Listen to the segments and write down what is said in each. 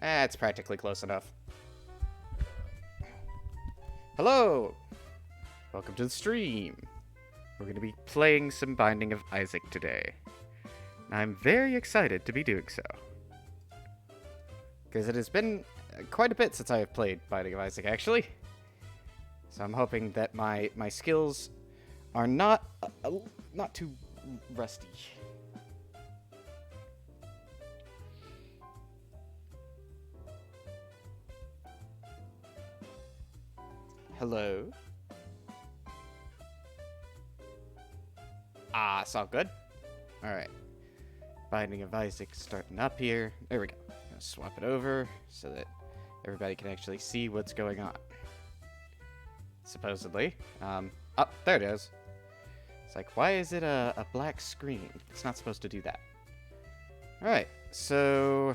It's practically close enough. Hello! Welcome to the stream. We're going to be playing some Binding of Isaac today. I'm very excited to be doing so. Because it has been quite a bit since I have played Binding of Isaac, actually. So I'm hoping that my skills are not too rusty. Hello? Ah, it's all good. Alright. Binding of Isaac starting up here. There we go. Gonna swap it over so that everybody can actually see what's going on. Supposedly. Oh, there it is. It's like, why is it a black screen? It's not supposed to do that. Alright, so...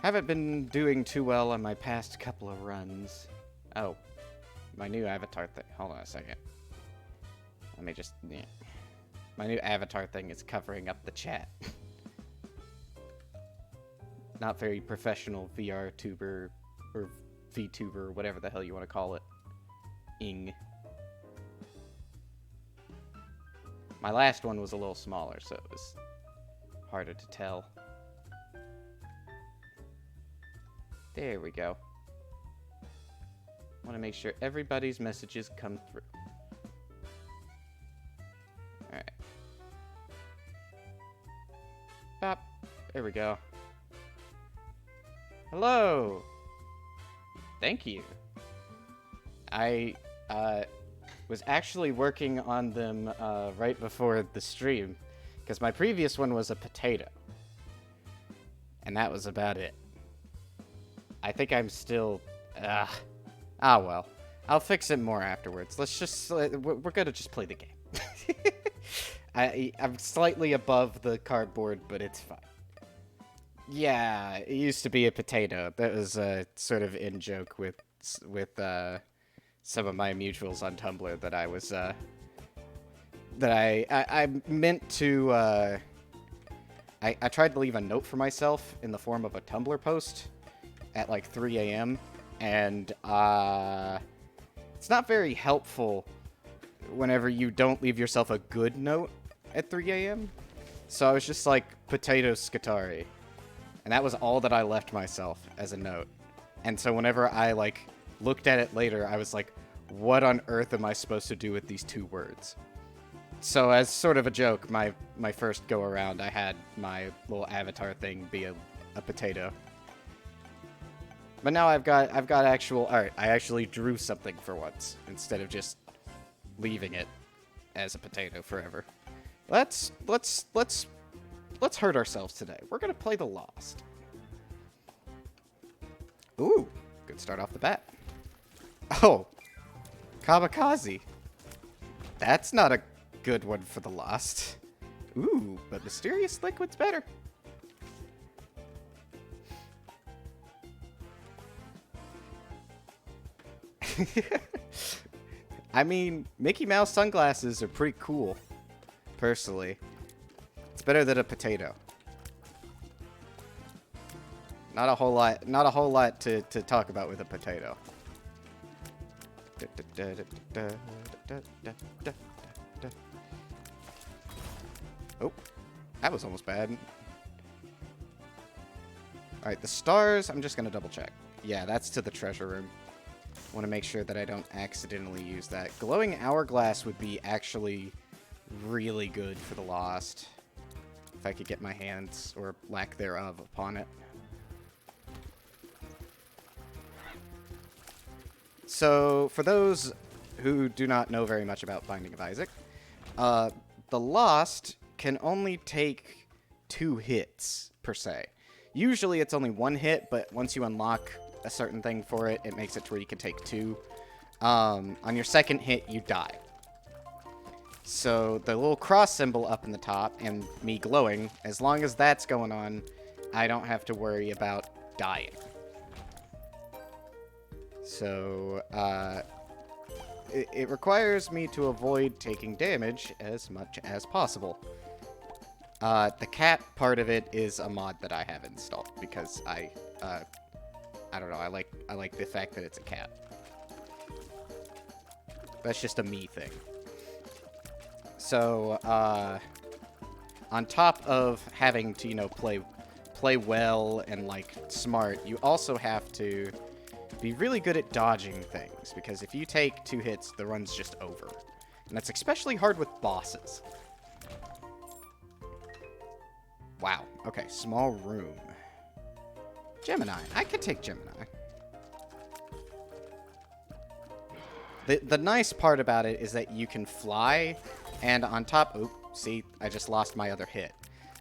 haven't been doing too well on my past couple of runs. Oh, my new avatar thing. Hold on a second. Let me just... yeah. My new avatar thing is covering up the chat. Not very professional VR tuber, or VTuber, whatever the hell you want to call it. My last one was a little smaller, so it was harder to tell. There we go. Want to make sure everybody's messages come through. Alright. Bop. There we go. Hello! Thank you. I was actually working on them right before the stream, because my previous one was a potato. And that was about it. I think I'm still... ah, well. I'll fix it more afterwards. Let's just... we're gonna just play the game. I'm slightly above the cardboard, but it's fine. Yeah, it used to be a potato. That was a sort of in-joke with some of my mutuals on Tumblr that I was, that I meant to, I tried to leave a note for myself in the form of a Tumblr post at like 3 a.m. And, it's not very helpful whenever you don't leave yourself a good note at 3 a.m. So I was just like, potato scatari. And that was all that I left myself as a note. And so whenever I, like, looked at it later, I was like, what on earth am I supposed to do with these two words? So as sort of a joke, my first go-around, I had my little avatar thing be a potato. But now I've got actual art. I actually drew something for once, instead of just leaving it as a potato forever. Let's hurt ourselves today. We're gonna play The Lost. Ooh, good start off the bat. Oh, Kamikaze. That's not a good one for The Lost. Ooh, but Mysterious Liquid's better. I mean, Mickey Mouse sunglasses are pretty cool, personally. It's better than a potato. Not a whole lot to talk about with a potato. Oh, that was almost bad. Alright, the stars, I'm just gonna double check. Yeah, that's to the treasure room. Want to make sure that I don't accidentally use that. Glowing hourglass would be actually really good for The Lost. If I could get my hands, or lack thereof, upon it. So, for those who do not know very much about Binding of Isaac, The Lost can only take 2 hits, per se. Usually it's only 1 hit, but once you unlock a certain thing for it, it makes it to where you can take 2. On your second hit, you die. So the little cross symbol up in the top and me glowing, as long as that's going on, I don't have to worry about dying. So, it requires me to avoid taking damage as much as possible. The cat part of it is a mod that I have installed because I don't know, I like the fact that it's a cat. That's just a me thing. So, on top of having to, you know, play well and, like, smart, you also have to be really good at dodging things, because if you take 2 hits, the run's just over. And that's especially hard with bosses. Wow. Okay, small room. Gemini. I could take Gemini. The nice part about it is that you can fly, and on top... Oop, see, I just lost my other hit.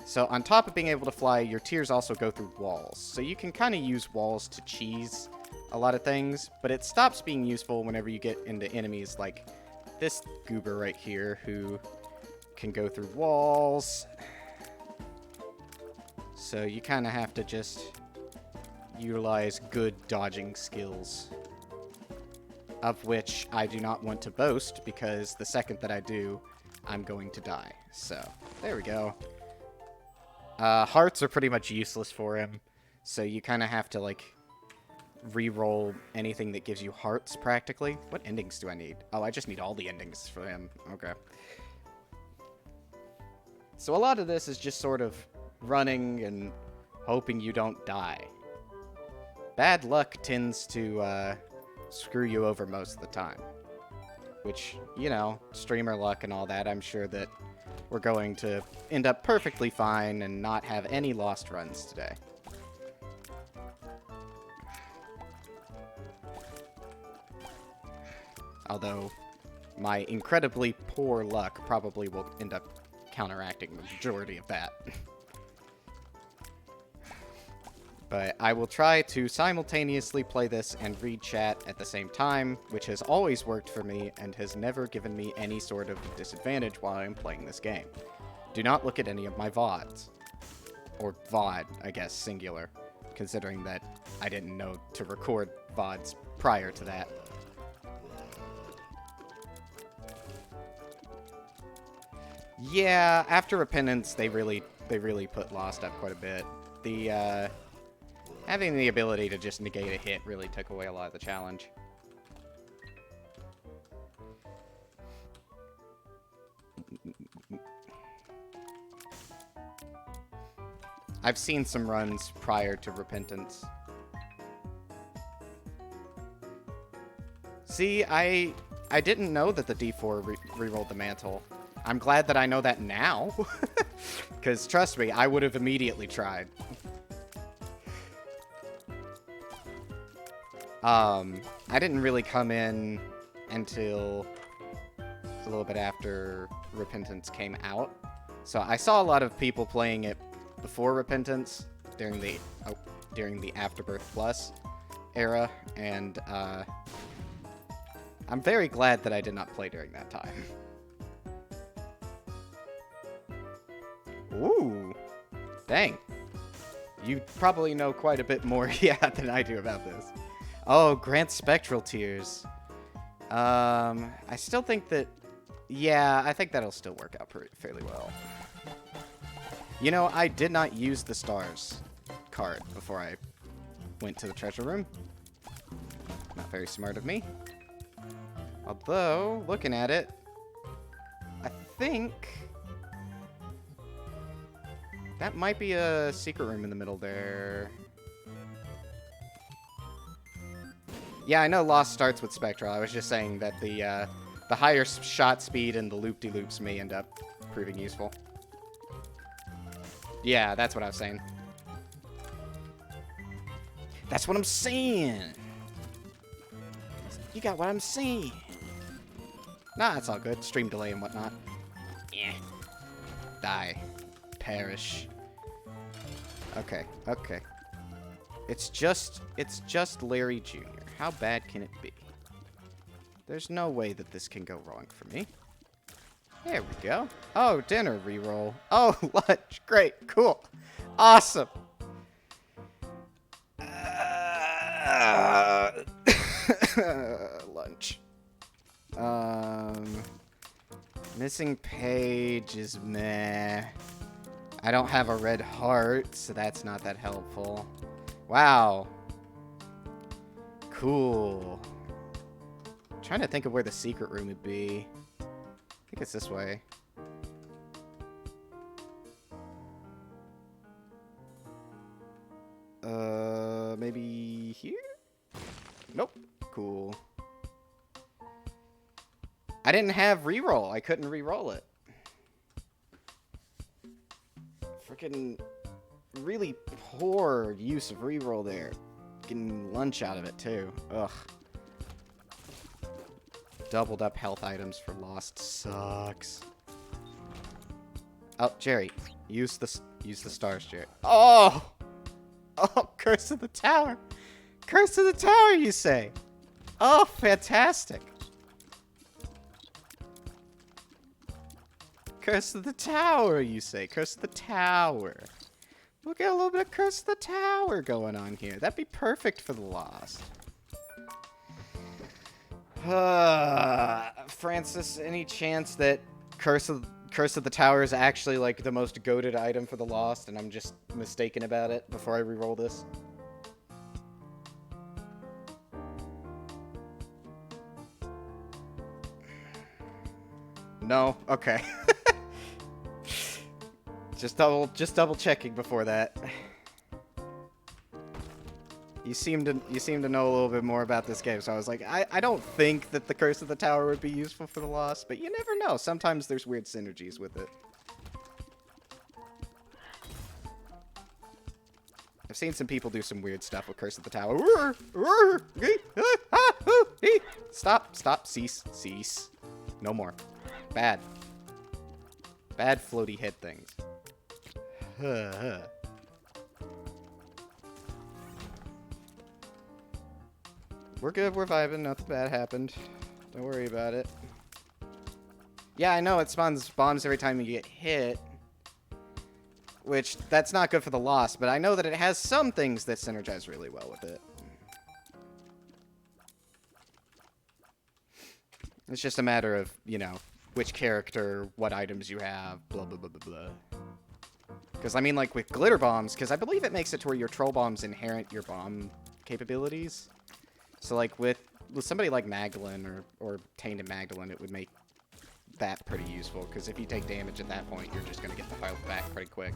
So on top of being able to fly, your tears also go through walls. So you can kind of use walls to cheese a lot of things, but it stops being useful whenever you get into enemies like this goober right here, who can go through walls. So you kind of have to just utilize good dodging skills, of which I do not want to boast, because the second that I do, I'm going to die. So, there we go. Hearts are pretty much useless for him, so you kind of have to, like, re-roll anything that gives you hearts, practically. What endings do I need? Oh, I just need all the endings for him. Okay. So a lot of this is just sort of running and hoping you don't die. Bad luck tends to, screw you over most of the time. Which, you know, streamer luck and all that, I'm sure that we're going to end up perfectly fine and not have any lost runs today. Although, my incredibly poor luck probably will end up counteracting the majority of that. But I will try to simultaneously play this and read chat at the same time, which has always worked for me and has never given me any sort of disadvantage while I'm playing this game. Do not look at any of my VODs. Or VOD, I guess, singular, considering that I didn't know to record VODs prior to that. Yeah, after Repentance, they really put Lost up quite a bit. The, having the ability to just negate a hit really took away a lot of the challenge. I've seen some runs prior to Repentance. See, I didn't know that the D4 rerolled the mantle. I'm glad that I know that now. Because, trust me, I would have immediately tried. I didn't really come in until a little bit after Repentance came out. So I saw a lot of people playing it before Repentance, during the Afterbirth Plus era, and I'm very glad that I did not play during that time. Ooh, dang. You probably know quite a bit more, yeah, than I do about this. Oh, grant spectral tears. I still think that... Yeah, I think that'll still work out fairly well. You know, I did not use the stars card before I went to the treasure room. Not very smart of me. Although, looking at it, I think... that might be a secret room in the middle there. Yeah, I know Lost starts with Spectral. I was just saying that the higher shot speed and the loop-de-loops may end up proving useful. Yeah, that's what I was saying. That's what I'm saying! You got what I'm saying! Nah, it's all good. Stream delay and whatnot. Yeah. Die. Perish. Okay, okay. It's just Larry Jr. How bad can it be? There's no way that this can go wrong for me. There we go. Oh, dinner reroll. Oh, lunch. Great. Cool. Awesome. Lunch. Missing page is meh. I don't have a red heart, so that's not that helpful. Wow. Cool. I'm trying to think of where the secret room would be. I think it's this way. Maybe here? Nope. Cool. I didn't have reroll. I couldn't reroll it. Freaking really poor use of reroll there. Getting lunch out of it too. Ugh. Doubled up health items for lost sucks. Oh, Jerry, use the stars, Jerry. Oh! Oh, Curse of the Tower. Curse of the Tower, you say? Oh, fantastic. Curse of the Tower, you say. Curse of the Tower. We'll get a little bit of Curse of the Tower going on here. That'd be perfect for the Lost. Francis, any chance that Curse of the Tower is actually like the most goated item for the Lost and I'm just mistaken about it before I reroll this? No? Okay. Just double checking before that. You seem to know a little bit more about this game, so I was like, I don't think that the Curse of the Tower would be useful for the Lost, but you never know. Sometimes there's weird synergies with it. I've seen some people do some weird stuff with Curse of the Tower. Stop, cease. No more. Bad floaty head things. We're good, we're vibing, nothing bad happened. Don't worry about it. Yeah, I know it spawns bombs every time you get hit. Which, that's not good for the Lost, but I know that it has some things that synergize really well with it. It's just a matter of, you know, which character, what items you have, blah, blah, blah, blah, blah. Because, I mean, like, with glitter bombs, because I believe it makes it to where your troll bombs inherit your bomb capabilities. So, like, with somebody like Magdalene or Tainted Magdalene, it would make that pretty useful. Because if you take damage at that point, you're just going to get the health back pretty quick.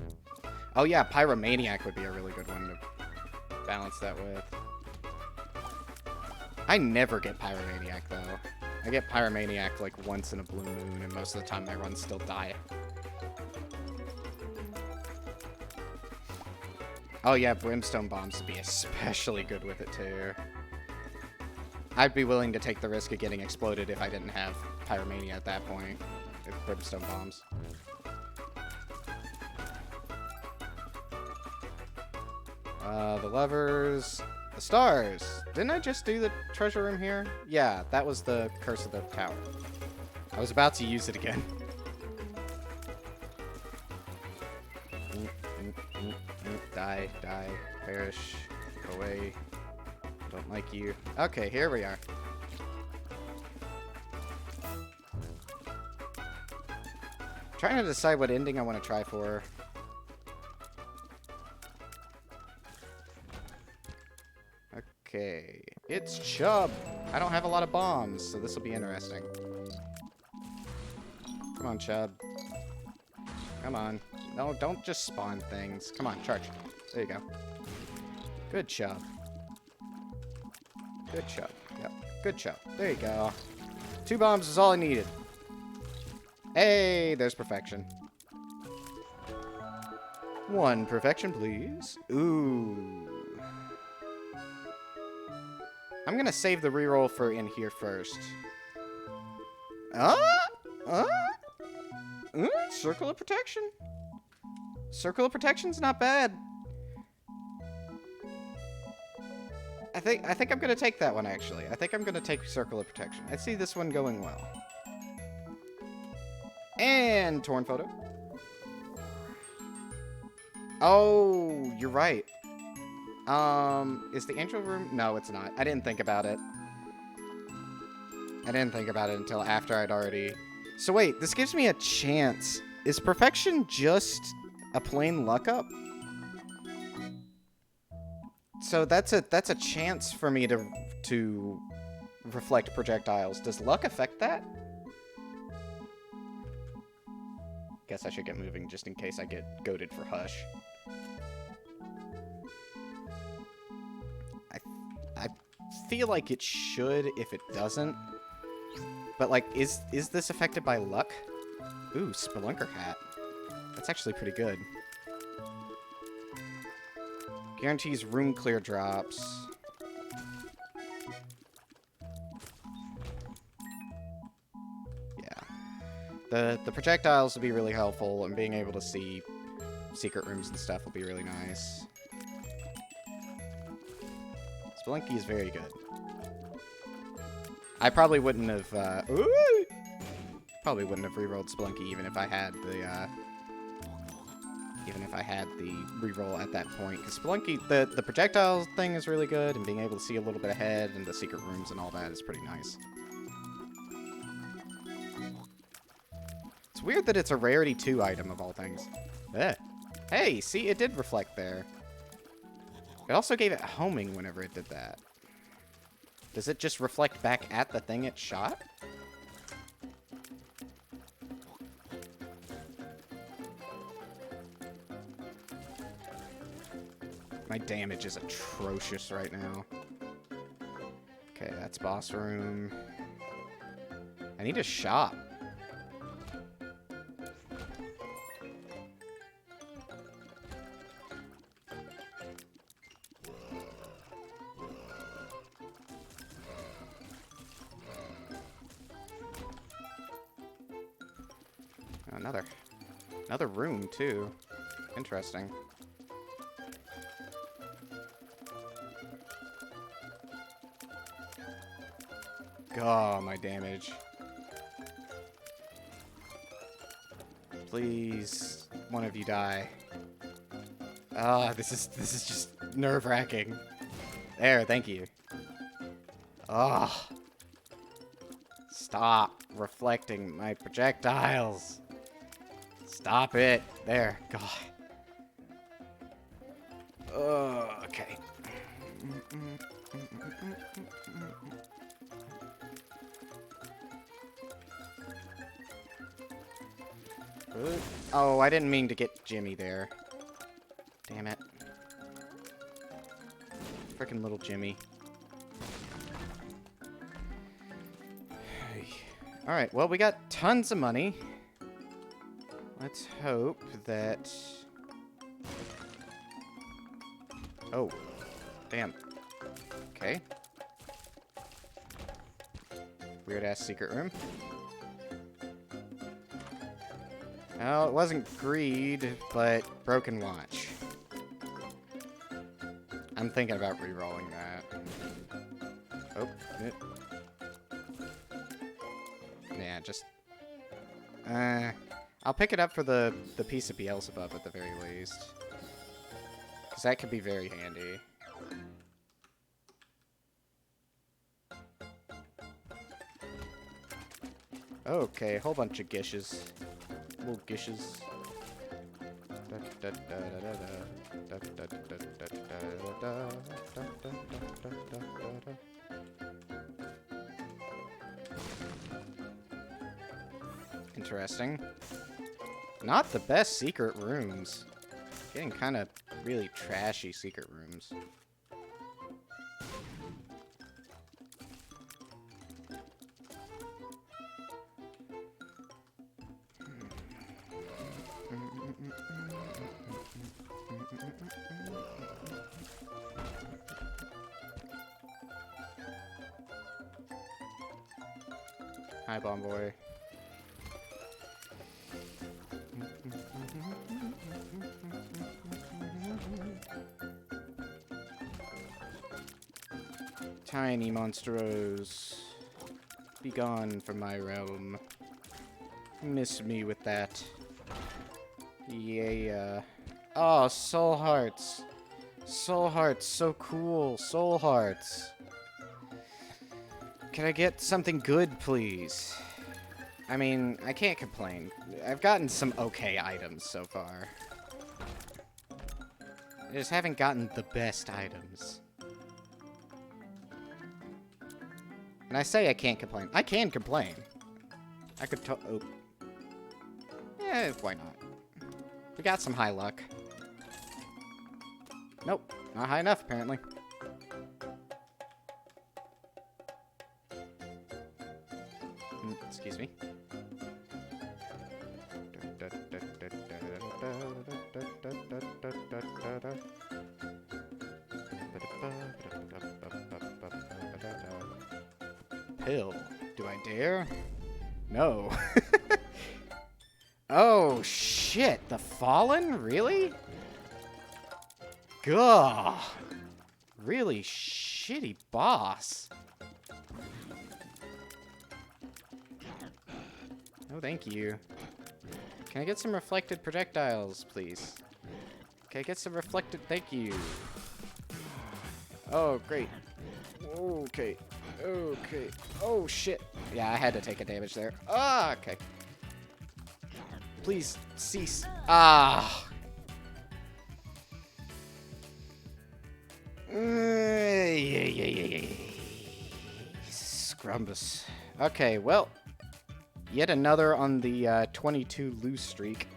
Oh, yeah, Pyromaniac would be a really good one to balance that with. I never get Pyromaniac, though. I get Pyromaniac, like, once in a blue moon, and most of the time my runs still die. Oh, yeah, Brimstone Bombs would be especially good with it, too. I'd be willing to take the risk of getting exploded if I didn't have Pyromania at that point. With Brimstone Bombs. The levers... The stars! Didn't I just do the treasure room here? Yeah, that was the Curse of the Tower. I was about to use it again. Die, perish, go away. Don't like you. Okay, here we are. Trying to decide what ending I want to try for. Okay, it's Chubb. I don't have a lot of bombs, so this will be interesting. Come on, Chubb. Come on. No, don't just spawn things. Come on, charge. There you go. Good Chubb. Good Chubb. Yep, good Chubb. There you go. 2 bombs is all I needed. Hey, there's perfection. 1 perfection, please. Ooh. I'm gonna save the reroll for in here first. Circle of protection. Circle of protection's not bad. I think I'm gonna take that one actually. I think I'm gonna take Circle of Protection. I see this one going well. And torn photo. Oh, you're right. Is the angel room? No, it's not. I didn't think about it. I didn't think about it until after I'd already... So wait, this gives me a chance. Is perfection just A plain luck up? So that's a chance for me to reflect projectiles. Does luck affect that? Guess I should get moving just in case I get goaded for Hush. I feel like it should if it doesn't. But like, is this affected by luck? Ooh, Spelunker hat. That's actually pretty good. Guarantees room clear drops. Yeah. The projectiles will be really helpful, and being able to see secret rooms and stuff will be really nice. Spelunky is very good. I probably wouldn't have, probably wouldn't have rerolled Spelunky even if I had the, reroll at that point. Because Spelunky, the projectile thing is really good, and being able to see a little bit ahead, and the secret rooms and all that is pretty nice. It's weird that it's a rarity 2 item of all things. Eh. Hey, see, it did reflect there. It also gave it homing whenever it did that. Does it just reflect back at the thing it shot? My damage is atrocious right now. Okay, that's boss room. I need a shop. Another room, too. Interesting. Oh, my damage. Please, one of you die. Ah, this is just nerve-wracking. There, thank you. Ah. Stop reflecting my projectiles. Stop it. There. God. Okay. Oh, I didn't mean to get Jimmy there. Damn it. Frickin' little Jimmy. Alright, well, we got tons of money. Let's hope that... Oh. Damn. Okay. Weird-ass secret room. Well, it wasn't greed, but broken watch. I'm thinking about re-rolling that. Oh. Yeah, just... I'll pick it up for the piece of Beelzebub at the very least. Because that could be very handy. Okay, a whole bunch of gishes. Little gishes. Interesting. Not the best secret rooms. Getting kind of really trashy secret rooms. Hi, Bomb Boy. Tiny monstros, be gone from my realm. Miss me with that. Yeah. Oh, soul hearts. Soul hearts, so cool. Soul hearts. Can I get something good, please? I mean, I can't complain. I've gotten some okay items so far. I just haven't gotten the best items. And I say I can't complain. I can complain. I could oh. Eh, why not? We got some high luck. Nope, not high enough, apparently. Excuse me. Pill. Do I dare? No. Oh, shit. The Fallen? Really? Gah. Really shitty boss. Oh, thank you. Can I get some reflected projectiles, please? Can I get some reflected... Thank you. Oh, great. Okay. Okay. Oh, shit. Yeah, I had to take a damage there. Ah, okay. Please, cease. Ah. Scrumbus. Okay, well... Yet another on the 22 lose streak.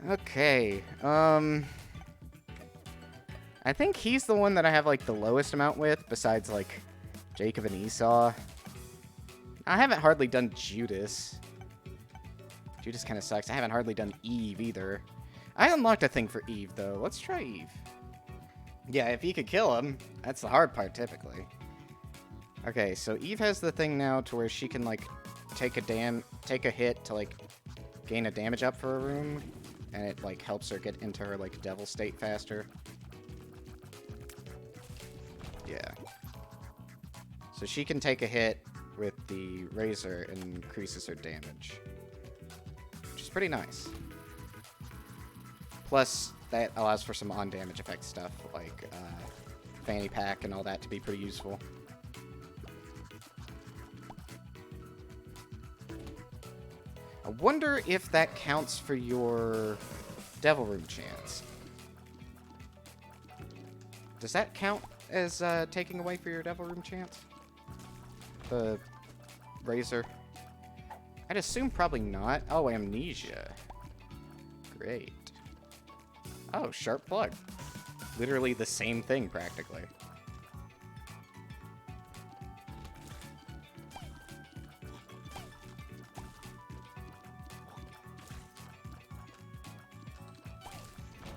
Okay, I think he's the one that I have, like, the lowest amount with, besides, like, Jacob and Esau. I haven't hardly done Judas. Judas kind of sucks. I haven't hardly done Eve, either. I unlocked a thing for Eve, though. Let's try Eve. Yeah, if you could kill him, that's the hard part, typically. Okay, so Eve has the thing now to where she can, like... take a hit to, like, gain a damage up for a room, and it, like, helps her get into her, like, devil state faster. Yeah. So she can take a hit with the razor and increases her damage, which is pretty nice. Plus, that allows for some on-damage effect stuff, like, fanny pack and all that to be pretty useful. I wonder if that counts for your Devil Room chance. Does that count as taking away for your Devil Room chance? The razor? I'd assume probably not. Oh, amnesia. Great. Oh, sharp plug. Literally the same thing, practically.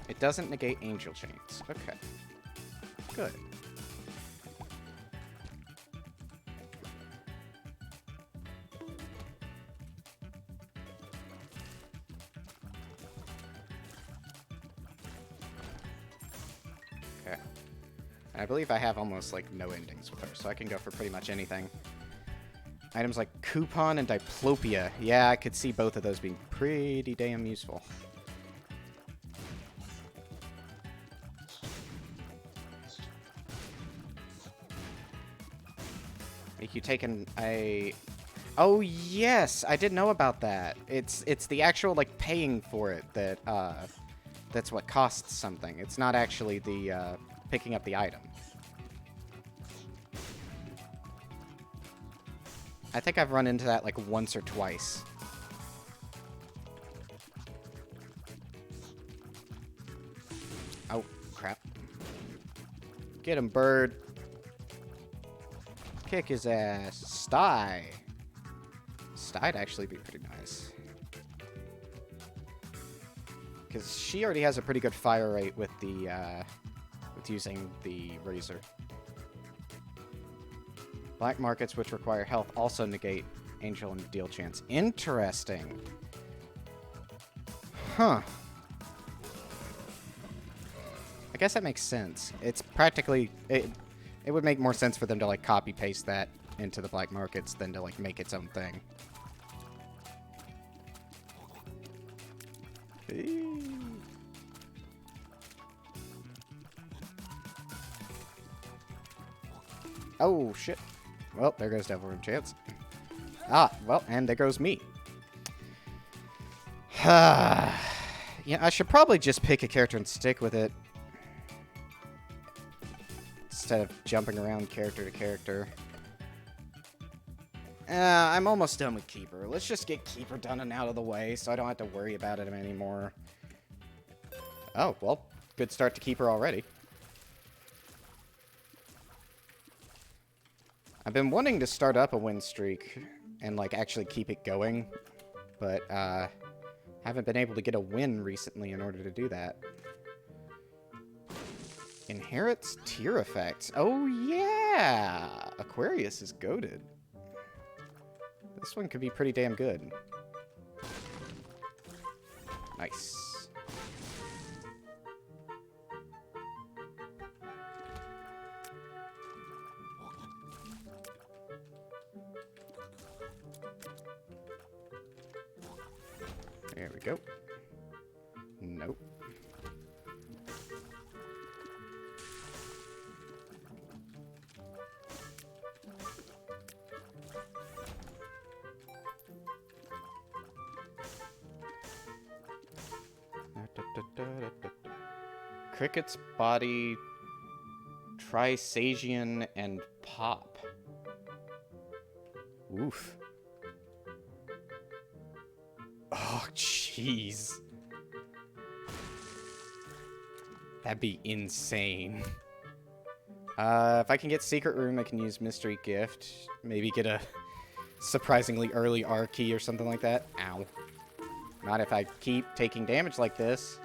It doesn't negate angel chains. Okay. Good. Okay. I believe I have almost, like, no endings with her, so I can go for pretty much anything. Items like Coupon and Diplopia. Yeah, I could see both of those being pretty damn useful. You taken a... Oh, yes! I didn't know about that. It's the actual, like, paying for it that, that's what costs something. It's not actually the, picking up the item. I think I've run into that, like, once or twice. Oh, crap. Get him, bird. Kick his ass. Sty. Sty'd actually be pretty nice. Because she already has a pretty good fire rate with the, with using the razor. Black markets which require health also negate angel and deal chance. Interesting. Huh. I guess that makes sense. It's practically... It would make more sense for them to, like, copy-paste that into the black markets than to, like, make its own thing. Oh, shit. Well, there goes Devil Room chance. Ah, well, and there goes me. Yeah, I should probably just pick a character and stick with it. instead of jumping around character to character. I'm almost done with Keeper. Let's just get Keeper done and out of the way so I don't have to worry about it anymore. Oh, well, good start to Keeper already. I've been wanting to start up a win streak and, like, actually keep it going, but, haven't been able to get a win recently in order to do that. Inherits tier effects. Oh, yeah! Aquarius is goated. This one could be pretty damn good. Nice. There we go. Nope. Cricket's body, Trisagian, and Pop. Oof. Oh, jeez. That'd be insane. If I can get Secret Room, I can use Mystery Gift. Maybe get a surprisingly early R key or something like that. Ow. Not if I keep taking damage like this.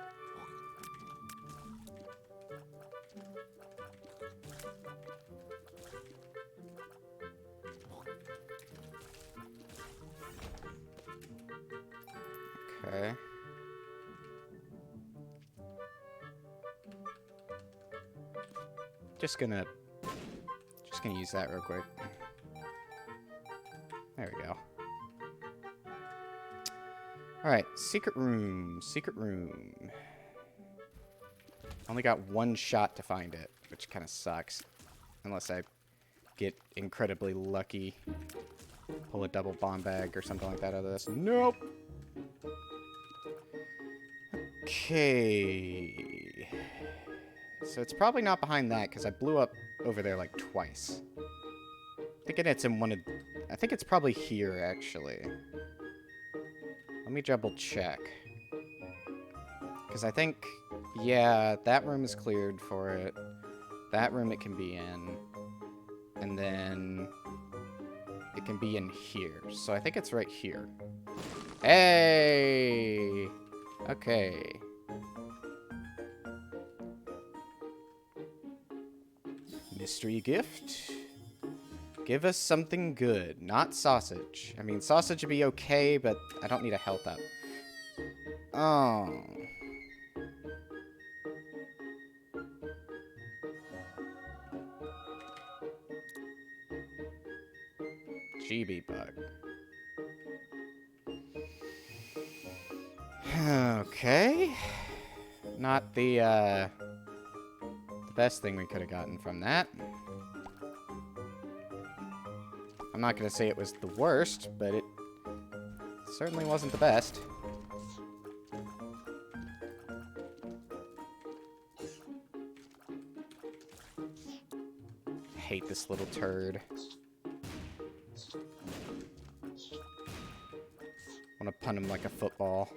Okay. Just gonna use that real quick. There we go. Alright, secret room. Secret room. Only got one shot to find it, which kind of sucks. Unless I get incredibly lucky. Pull a double bomb bag or something like that out of this. Nope! Okay. So it's probably not behind that, because I blew up over there like twice. Thinking it's in one of... I think it's probably here, actually. Let me double check. Because I think... Yeah, that room is cleared for it. That room it can be in. And then... it can be in here. So I think it's right here. Hey! Okay. Mystery gift. Give us something good. Not sausage. I mean, sausage would be okay, but I don't need a health up. Oh. GB bug. Okay. Not the best thing we could have gotten from that. I'm not going to say it was the worst, but it certainly wasn't the best. I hate this little turd. I want to punt him like a football.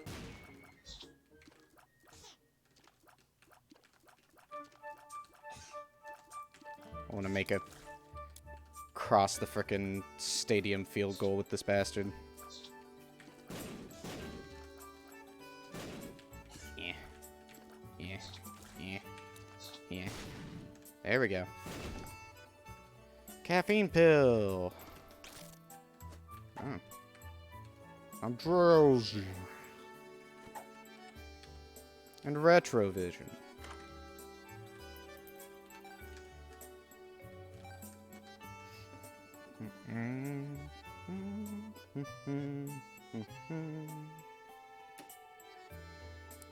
I want to make a cross the frickin' stadium field goal with this bastard. Yeah. Yeah. Yeah. Yeah. There we go. Caffeine pill. Oh. I'm drowsy. And retrovision.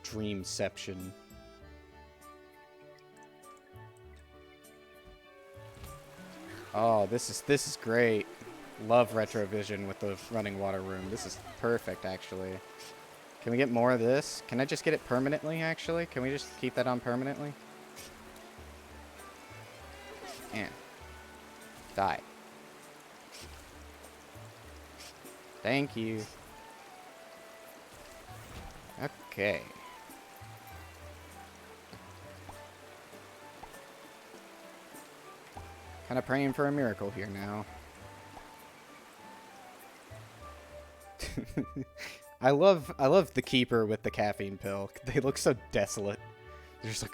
Dreamception. Oh, this is great. Love retrovision with the running water room. This is perfect, actually. Can we get more of this? Can I just get it permanently, actually? Can we just keep that on permanently? And die. Thank you. Okay. Kind of praying for a miracle here now. I love the keeper with the caffeine pill. They look so desolate. They're just like,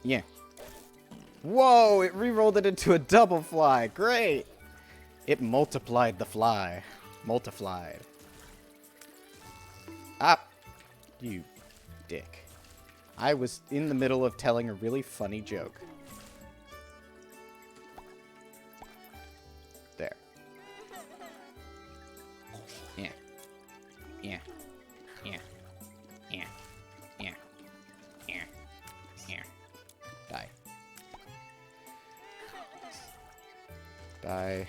yeah. Whoa! It re-rolled it into a double fly. Great. It multiplied the fly. Multiplied. Ah, you dick. I was in the middle of telling a really funny joke. There. Yeah. Yeah. Yeah. Yeah. Yeah. Yeah. Yeah. Die. Die.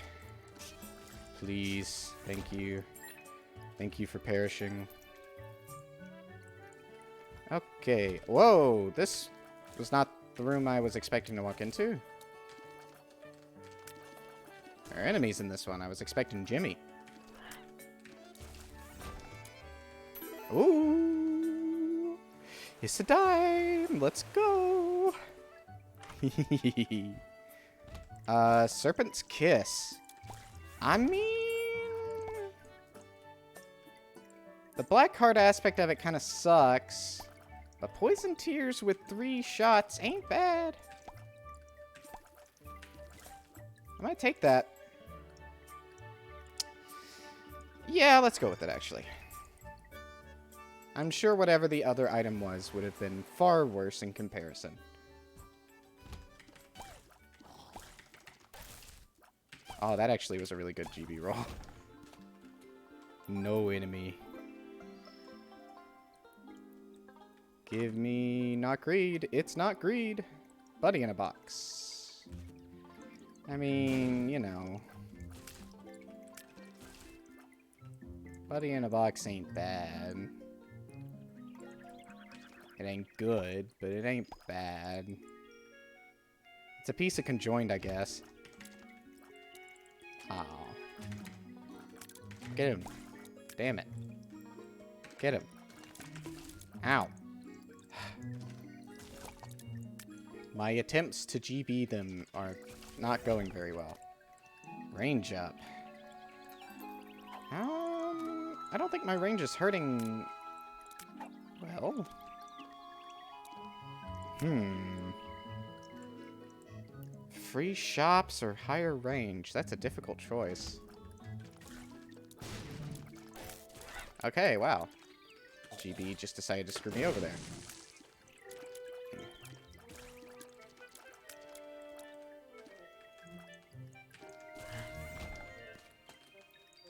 Please. Thank you. Thank you for perishing. Okay. Whoa! This was not the room I was expecting to walk into. There are enemies in this one. I was expecting Jimmy. Ooh! It's a dime! Let's go! Serpent's Kiss. I mean... the black heart aspect of it kind of sucks. But Poison Tears with 3 shots ain't bad. I might take that. Yeah, let's go with it, actually. I'm sure whatever the other item was would have been far worse in comparison. Oh, that actually was a really good GB roll. No enemy. Give me not greed. It's not greed. Buddy in a box. I mean, you know. Buddy in a box ain't bad. It ain't good, but it ain't bad. It's a piece of conjoined, I guess. Oh. Get him. Damn it. Get him. Ow. My attempts to GB them are not going very well. Range up. I don't think my range is hurting... well... Free shops or higher range? That's a difficult choice. Okay, wow. GB just decided to screw me over there.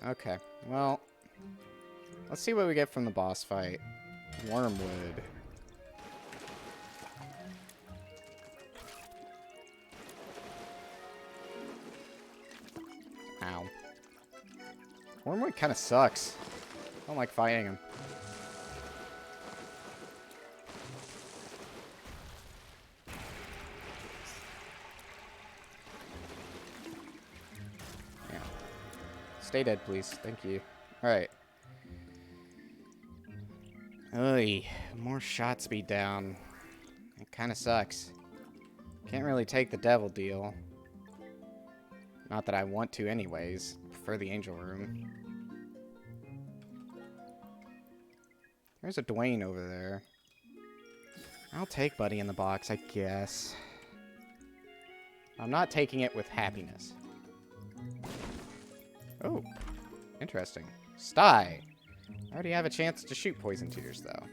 Okay, well, let's see what we get from the boss fight. Wormwood. Ow. Wormwood kind of sucks. I don't like fighting him. Yeah. Stay dead, please. Thank you. Alright. Oy, more shot speed down. It kind of sucks. Can't really take the devil deal. Not that I want to anyways. Prefer the angel room. There's a Dwayne over there. I'll take Buddy in the box, I guess. I'm not taking it with happiness. Oh, interesting. Sty. I already have a chance to shoot Poison Tears, though.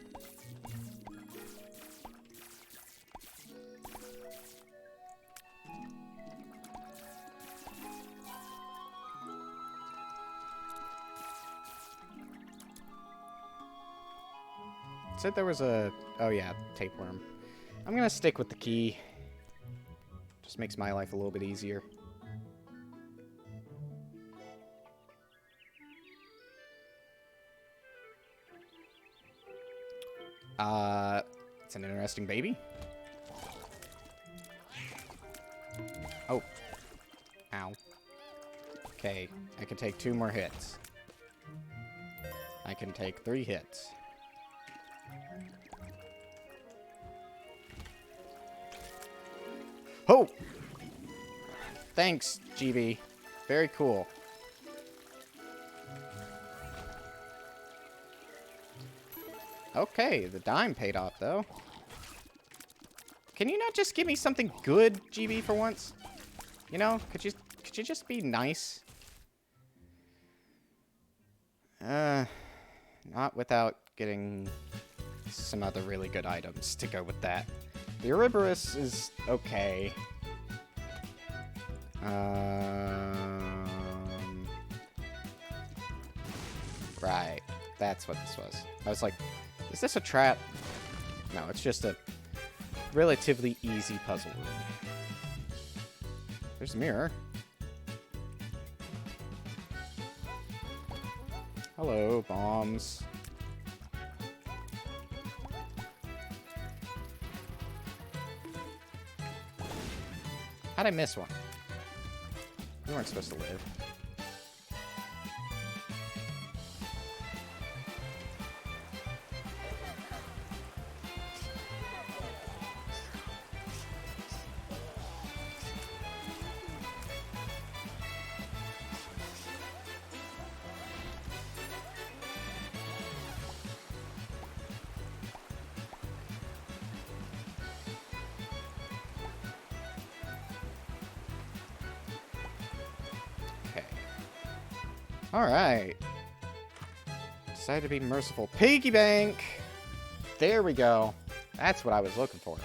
Said there was a... oh yeah, tapeworm. I'm gonna stick with the key. Just makes my life a little bit easier. It's an interesting baby. Oh. Ow. Okay, I can take 2 more hits. I can take 3 hits. Oh! Thanks, GB. Very cool. Okay, the dime paid off, though. Can you not just give me something good, GB, for once? You know, could you just be nice? Not without getting some other really good items to go with that. The Ouroboros is okay. Right. That's what this was. I was like, is this a trap? No, it's just a relatively easy puzzle room. There's a mirror. Hello, bombs. How'd I miss one? We weren't supposed to live. Alright. Decided to be merciful. Piggy bank! There we go. That's what I was looking for.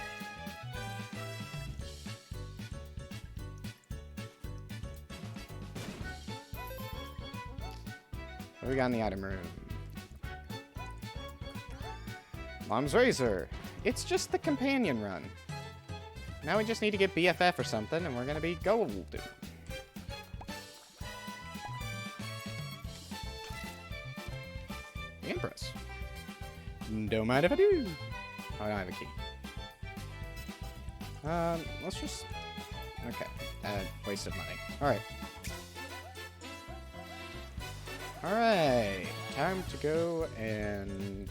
What do we got in the item room? Mom's Razor. It's just the companion run. Now we just need to get BFF or something, and we're gonna be golden. Empress. Don't mind if I do. Oh, I don't have a key. Let's just... Okay. Wasted money. Alright. Alright. Time to go and...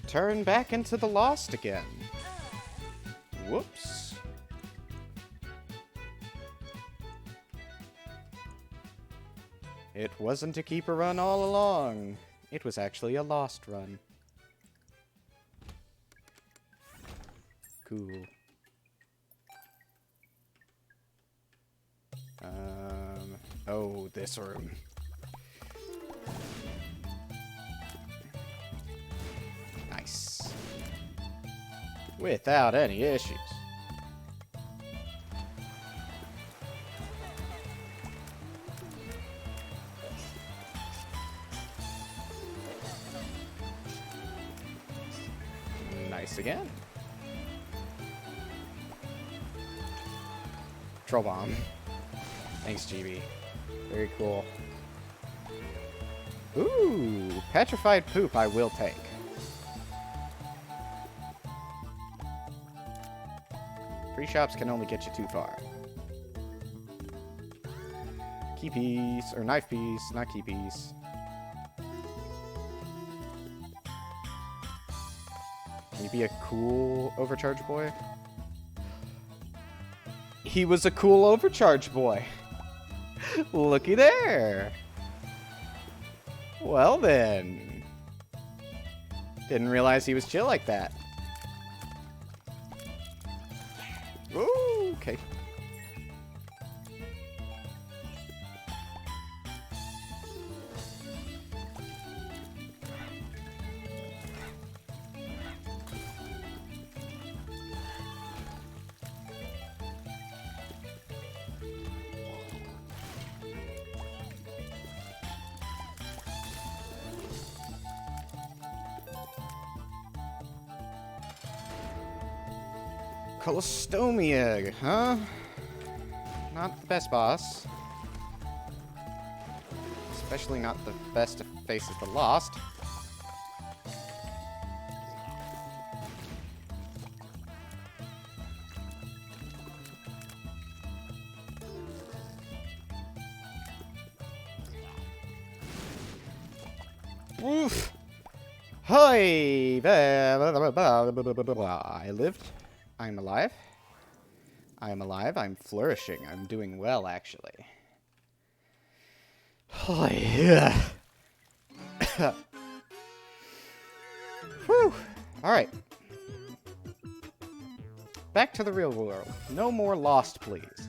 turn back into the Lost again. Whoops. It wasn't a keeper run all along. It was actually a lost run. Cool. Oh, this room. Nice. Without any issues. Nice again. Troll bomb. Thanks, GB. Very cool. Ooh, petrified poop I will take. Free shops can only get you too far. Key piece, or knife piece, not key piece. Can you be a cool overcharge boy? He was a cool overcharge boy. Looky there. Well then. Didn't realize he was chill like that. Ooh, okay. Colostomia, huh? Not the best boss. Especially not the best to face as the Lost. Oof. Hi! I lived. I'm alive. I'm alive. I'm flourishing. I'm doing well, actually. Oh, yeah. Whew. Alright. Back to the real world. No more Lost, please.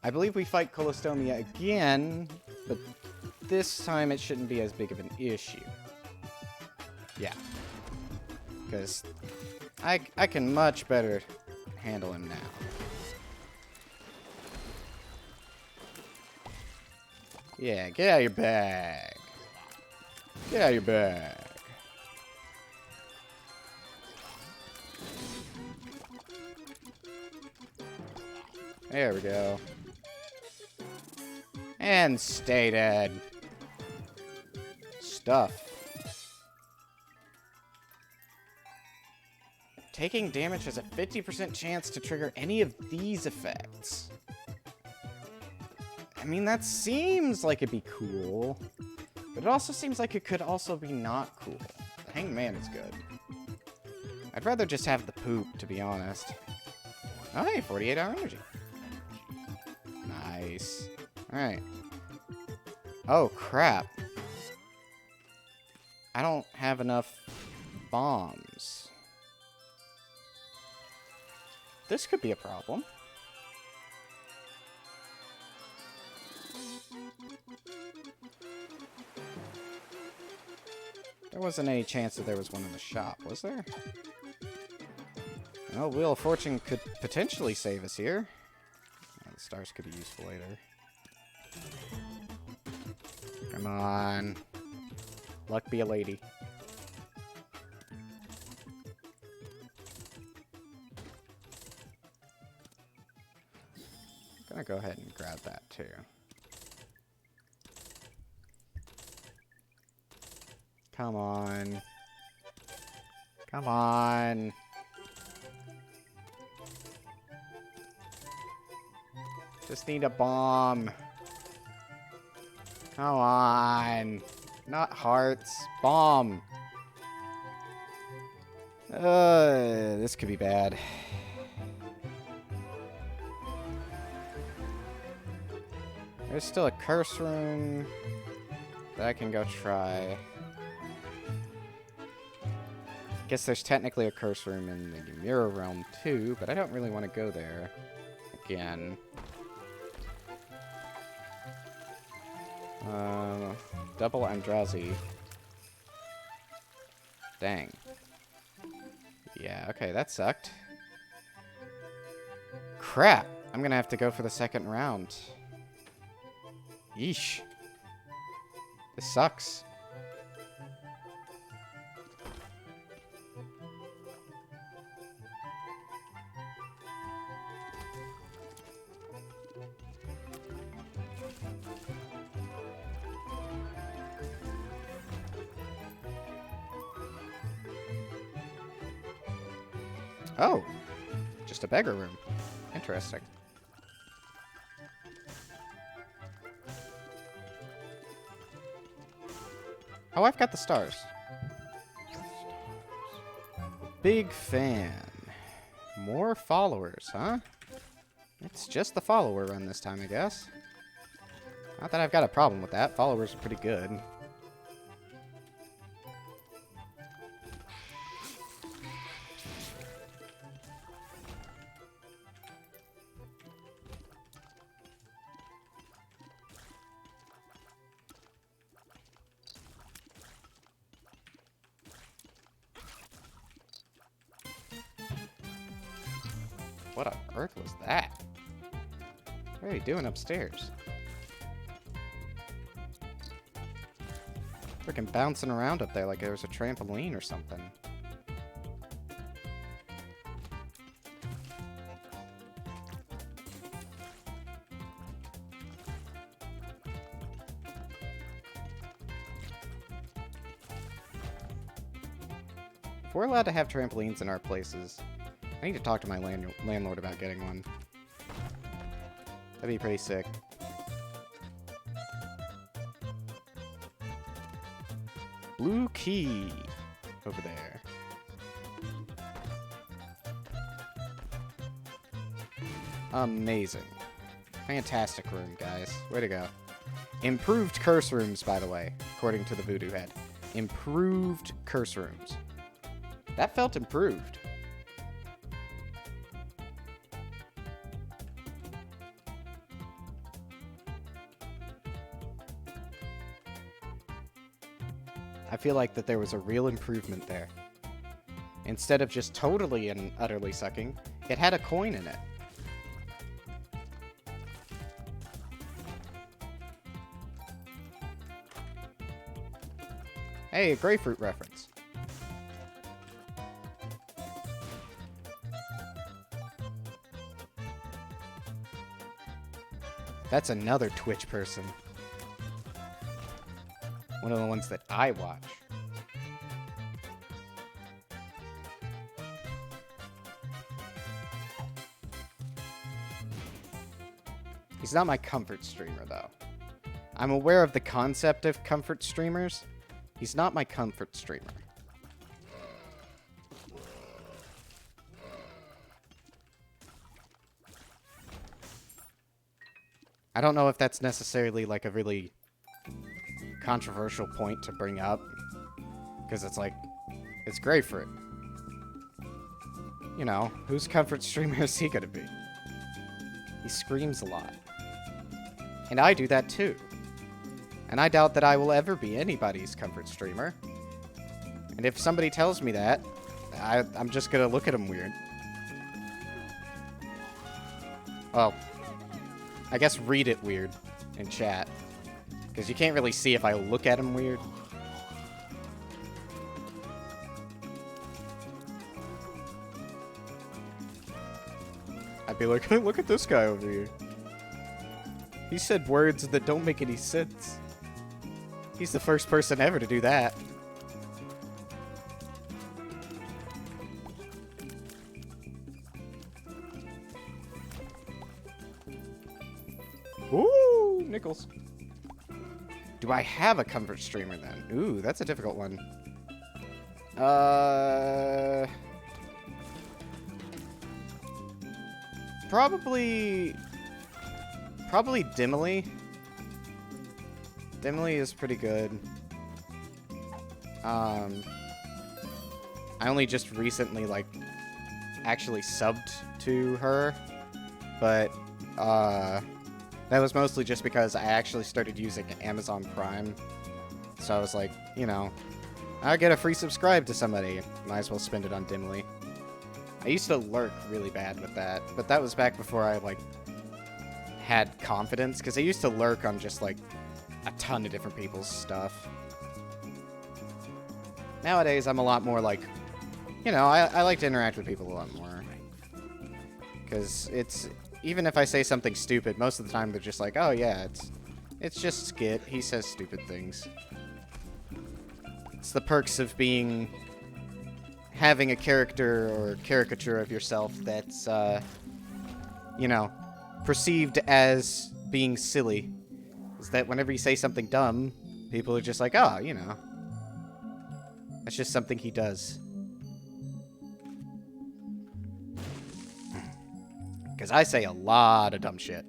I believe we fight Colostomia again, but this time it shouldn't be as big of an issue. Yeah. Because I can much better handle him now. Yeah, get out of your bag. Get out of your bag. There we go. And stay dead. Stuff. Taking damage has a 50% chance to trigger any of these effects. I mean, that seems like it'd be cool, but it also seems like it could also be not cool. The Hanged Man is good. I'd rather just have the poop, to be honest. Oh, hey, 48-hour energy. Nice. Alright. Oh, crap. I don't have enough bombs. This could be a problem. There wasn't any chance that there was one in the shop, was there? Well, Wheel of Fortune could potentially save us here. Oh, the stars could be useful later. Come on. Luck be a lady. I'm gonna go ahead and grab that too. Come on. Come on. Just need a bomb. Come on. Not hearts. Bomb. This could be bad. There's still a curse room that I can go try. Guess there's technically a curse room in the Mirror Realm too, but I don't really want to go there again. Double Andrazi. Dang. Yeah, okay, that sucked. Crap! I'm gonna have to go for the second round. Yeesh. This sucks. Oh, just a beggar room. Interesting. Oh, I've got the stars. Big fan. More followers, huh? It's just the follower run this time, I guess. Not that I've got a problem with that. Followers are pretty good. What on earth was that? What are you doing upstairs? Freaking bouncing around up there like there was a trampoline or something. If we're allowed to have trampolines in our places, I need to talk to my landlord about getting one. That'd be pretty sick. blue key over there. Amazing. Fantastic room, guys. Way to go. Improved curse rooms, by the way, according to the Voodoo Head. Improved curse rooms. That felt improved. I feel like that there was a real improvement there. Instead of just totally and utterly sucking, it had a coin in it. Hey, a grapefruit reference. That's another Twitch person. One of the ones that I watch. He's not my comfort streamer, though. I'm aware of the concept of comfort streamers. He's not my comfort streamer. I don't know if that's necessarily like a really controversial point to bring up, because it's like, it's grapefruit. You know, whose comfort streamer is he gonna be? He screams a lot. And I do that too. And I doubt that I will ever be anybody's comfort streamer. And if somebody tells me that, I'm just gonna look at them weird. Well, I guess read it weird in chat. Because you can't really see if I look at him weird. I'd be like, hey, look at this guy over here. He said words that don't make any sense. He's the first person ever to do that. Ooh, nickels. Do I have a comfort streamer then? Ooh, that's a difficult one. Probably Dimily. Dimily is pretty good. I only just recently, like, actually subbed to her, but, that was mostly just because I actually started using Amazon Prime. So I was like, you know, I'll get a free subscribe to somebody. Might as well spend it on Dimly. I used to lurk really bad with that, but that was back before I, like, had confidence, because I used to lurk on just, like, a ton of different people's stuff. Nowadays, I'm a lot more, like, you know, I like to interact with people a lot more. Because it's... Even if I say something stupid, most of the time they're just like, oh yeah, it's just Skit. He says stupid things. It's the perks of having a character or caricature of yourself that's, you know, perceived as being silly. Is that whenever you say something dumb, people are just like, oh, you know, that's just something he does. Because I say a lot of dumb shit.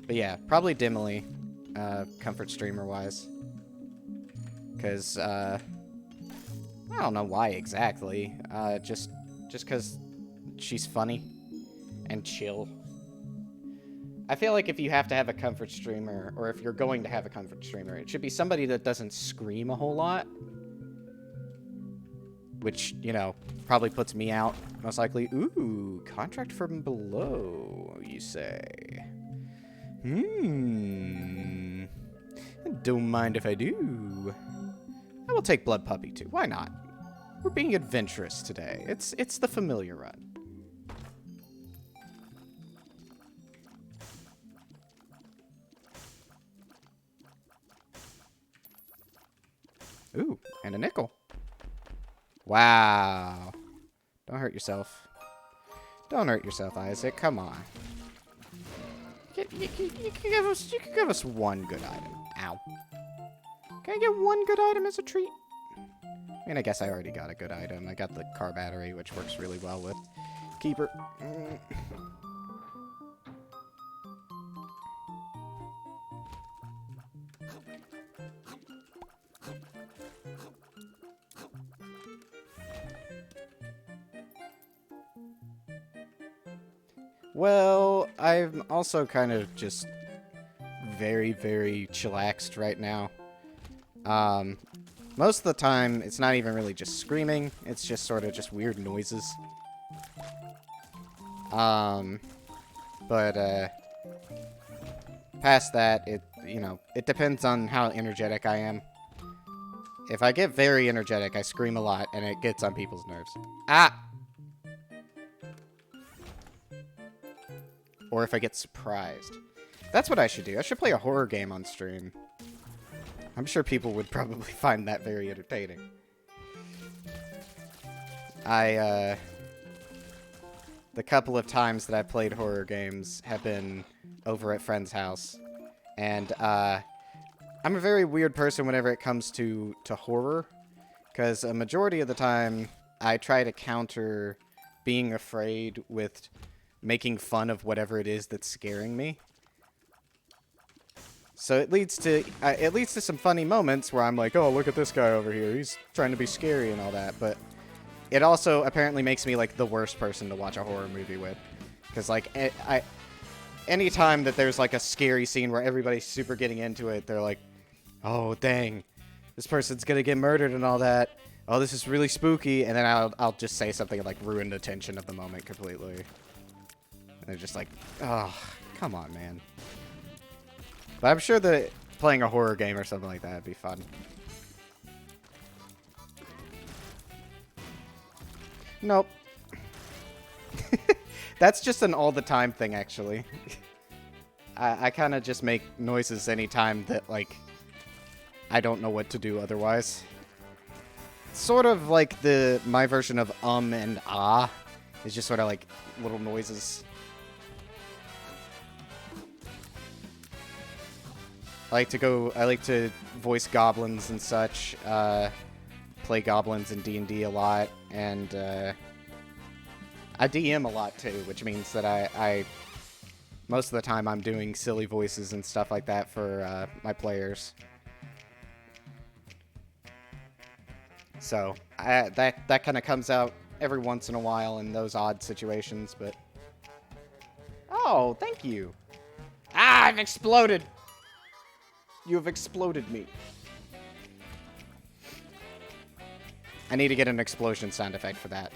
But yeah, probably Dimily, comfort streamer-wise. Because, I don't know why exactly. Just because she's funny and chill. I feel like if you have to have a comfort streamer, or if you're going to have a comfort streamer, it should be somebody that doesn't scream a whole lot. Which, you know, probably puts me out, most likely. Ooh, contract from below, you say. Don't mind if I do. I will take Blood Puppy, too. Why not? We're being adventurous today. It's the familiar run. Ooh, and a nickel. Wow. Don't hurt yourself. Don't hurt yourself, Isaac. Come on. You can give us one good item. Ow. Can I get one good item as a treat? I mean, I guess I already got a good item. I got the car battery, which works really well with Keeper. Well, I'm also kind of just very, very chillaxed right now. Most of the time, it's not even really just screaming. It's just sort of just weird noises. Past that, it depends on how energetic I am. If I get very energetic, I scream a lot, and it gets on people's nerves. Ah! Or if I get surprised. That's what I should do. I should play a horror game on stream. I'm sure people would probably find that very entertaining. The couple of times that I've played horror games have been over at friend's house. And, I'm a very weird person whenever it comes to horror. Because a majority of the time, I try to counter being afraid with making fun of whatever it is that's scaring me. So it leads to some funny moments where I'm like, oh, look at this guy over here. He's trying to be scary and all that. But it also apparently makes me, like, the worst person to watch a horror movie with. Because, like, anytime that there's, like, a scary scene where everybody's super getting into it, they're like, oh, dang, this person's gonna get murdered and all that. Oh, this is really spooky. And then I'll just say something and, like, ruin the tension of the moment completely. And they're just like, oh, come on, man. But I'm sure that playing a horror game or something like that would be fun. Nope. That's just an all-the-time thing, actually. I kind of just make noises anytime that, like, I don't know what to do otherwise. Sort of like my version of and ah is just sort of like little noises. I like to voice goblins and such, play goblins in D&D a lot, and, I DM a lot too, which means that I most of the time I'm doing silly voices and stuff like that for, my players. So, that kind of comes out every once in a while in those odd situations, but... Oh, thank you! Ah, I've exploded! You have exploded me. I need to get an explosion sound effect for that.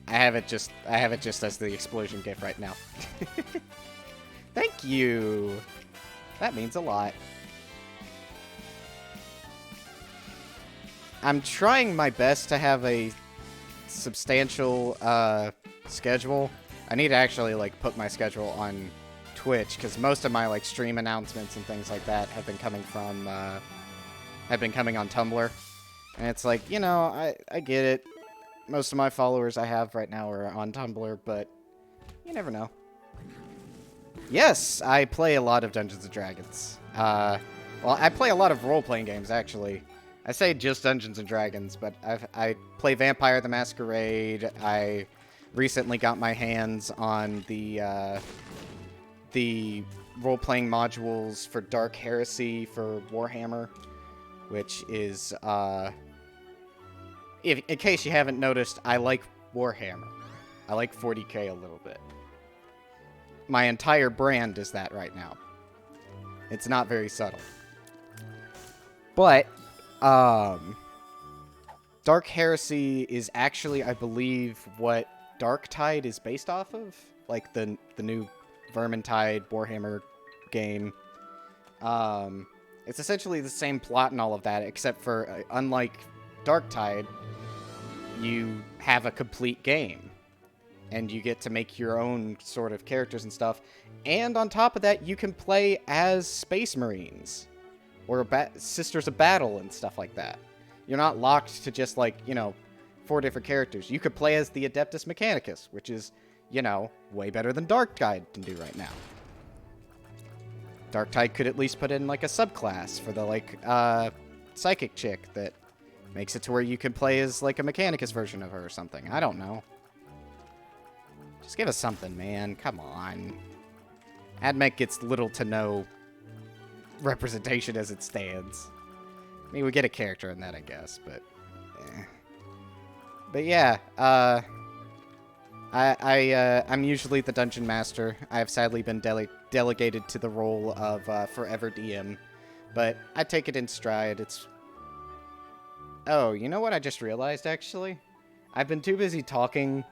I have it just as the explosion gif right now. Thank you. That means a lot. I'm trying my best to have a substantial schedule. I need to actually like put my schedule on Twitch, because most of my like stream announcements and things like that have been coming from on Tumblr, and it's like, you know, I get it. Most of my followers I have right now are on Tumblr, but you never know. Yes, I play a lot of Dungeons & Dragons. Well, I play a lot of role-playing games, actually. I say just Dungeons & Dragons, but I play Vampire the Masquerade. I recently got my hands on the role-playing modules for Dark Heresy for Warhammer, which is, in case you haven't noticed, I like Warhammer. I like 40k a little bit. My entire brand is that right now. It's not very subtle. But, Dark Heresy is actually, I believe, what Darktide is based off of. Like, the new Vermintide Warhammer game. It's essentially the same plot and all of that, except for, unlike Darktide, you have a complete game. And you get to make your own sort of characters and stuff. And on top of that, you can play as Space Marines. Or Sisters of Battle and stuff like that. You're not locked to just, like, you know, 4 different characters. You could play as the Adeptus Mechanicus, which is, you know, way better than Darktide can do right now. Darktide could at least put in, like, a subclass for the, like, psychic chick that makes it to where you can play as, like, a Mechanicus version of her or something. I don't know. Just give us something, man. Come on. AdMech gets little to no representation as it stands. I mean, we get a character in that, I guess, but... But yeah, I'm usually the Dungeon Master. I have sadly been delegated to the role of Forever DM, but I take it in stride. It's... Oh, you know what I just realized, actually? I've been too busy talking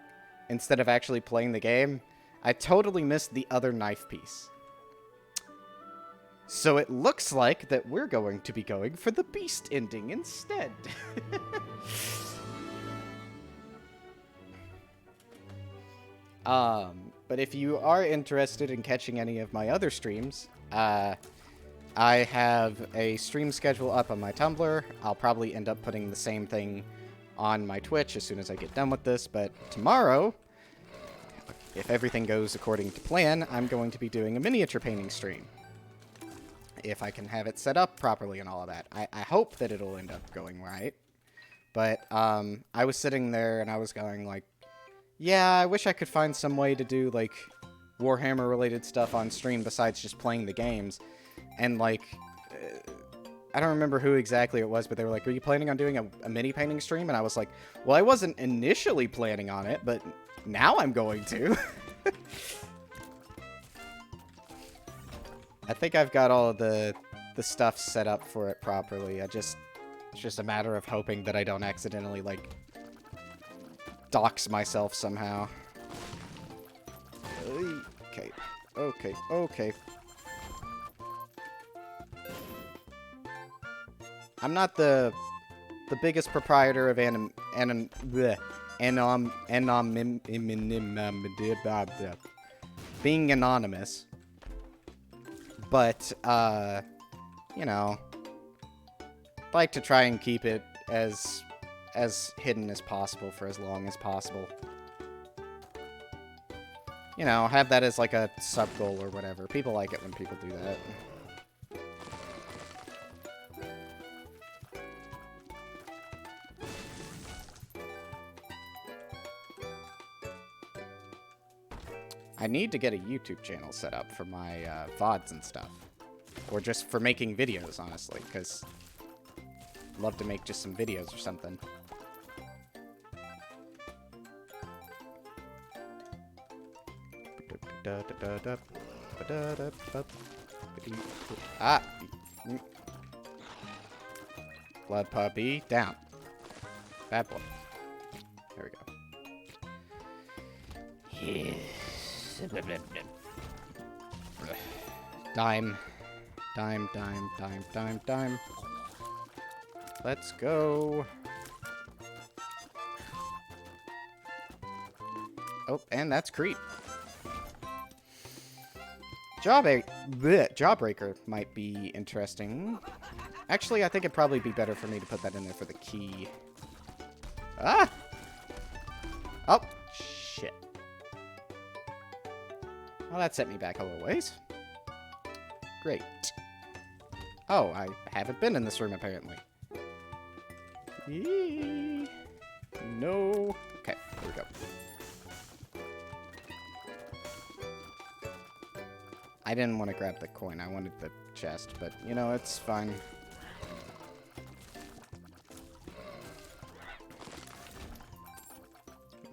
instead of actually playing the game. I totally missed the other knife piece. So it looks like that we're going to be going for the beast ending instead. But if you are interested in catching any of my other streams, I have a stream schedule up on my Tumblr. I'll probably end up putting the same thing on my Twitch as soon as I get done with this, but tomorrow, if everything goes according to plan, I'm going to be doing a miniature painting stream. If I can have it set up properly and all of that. I hope that it'll end up going right. But, I was sitting there and I was going like, yeah, I wish I could find some way to do, like, Warhammer-related stuff on stream besides just playing the games. And, like, I don't remember who exactly it was, but they were like, are you planning on doing a mini-painting stream? And I was like, well, I wasn't initially planning on it, but now I'm going to. I think I've got all of the stuff set up for it properly. It's just a matter of hoping that I don't accidentally, like, dox myself somehow. Okay. I'm not the biggest proprietor of being anonymous, but you know, like to try and keep it as hidden as possible for as long as possible. You know, have that as like a sub-goal or whatever. People like it when people do that. I need to get a YouTube channel set up for my VODs and stuff. Or just for making videos, honestly, because I'd love to make just some videos or something. Ah! Blood puppy, down. Bad boy. There we go. Yeah. Dime. Dime. Let's go. Oh, and that's creep. Jawbreaker might be interesting. Actually, I think it'd probably be better for me to put that in there for the key. Ah! Oh, shit. Well, that sent me back a little ways. Great. Oh, I haven't been in this room, apparently. Yee. No. Okay, there we go. I didn't want to grab the coin. I wanted the chest, but, you know, it's fine.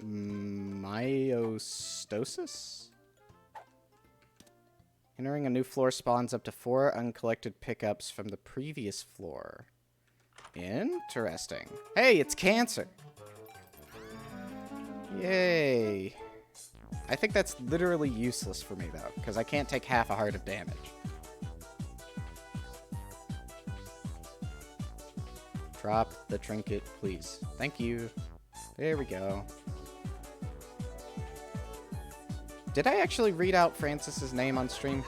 Myostosis? Entering a new floor spawns up to 4 uncollected pickups from the previous floor. Interesting. Hey, it's cancer! Yay. I think that's literally useless for me, though, because I can't take half a heart of damage. Drop the trinket, please. Thank you. There we go. Did I actually read out Francis's name on stream?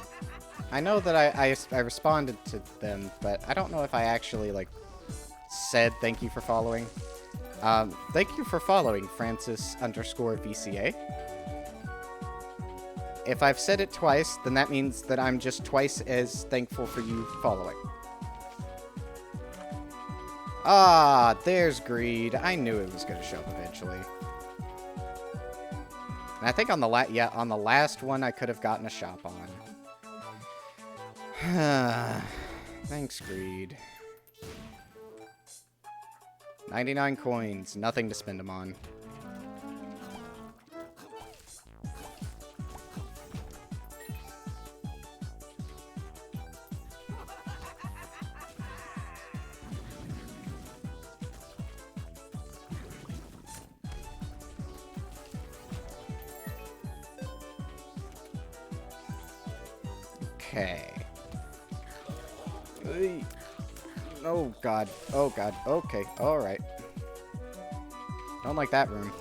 I know that I responded to them, but I don't know if I actually, like, said thank you for following. Thank you for following Francis_VCA. if I've said it twice, then that means that I'm just twice as thankful for you following. Ah, there's greed. I knew it was going to show up eventually. And I think on the on the last one I could have gotten a shop on. Thanks, greed. 99 coins, nothing to spend them on. Okay. Oh, God. Oh, God. Okay. All right. Don't like that room.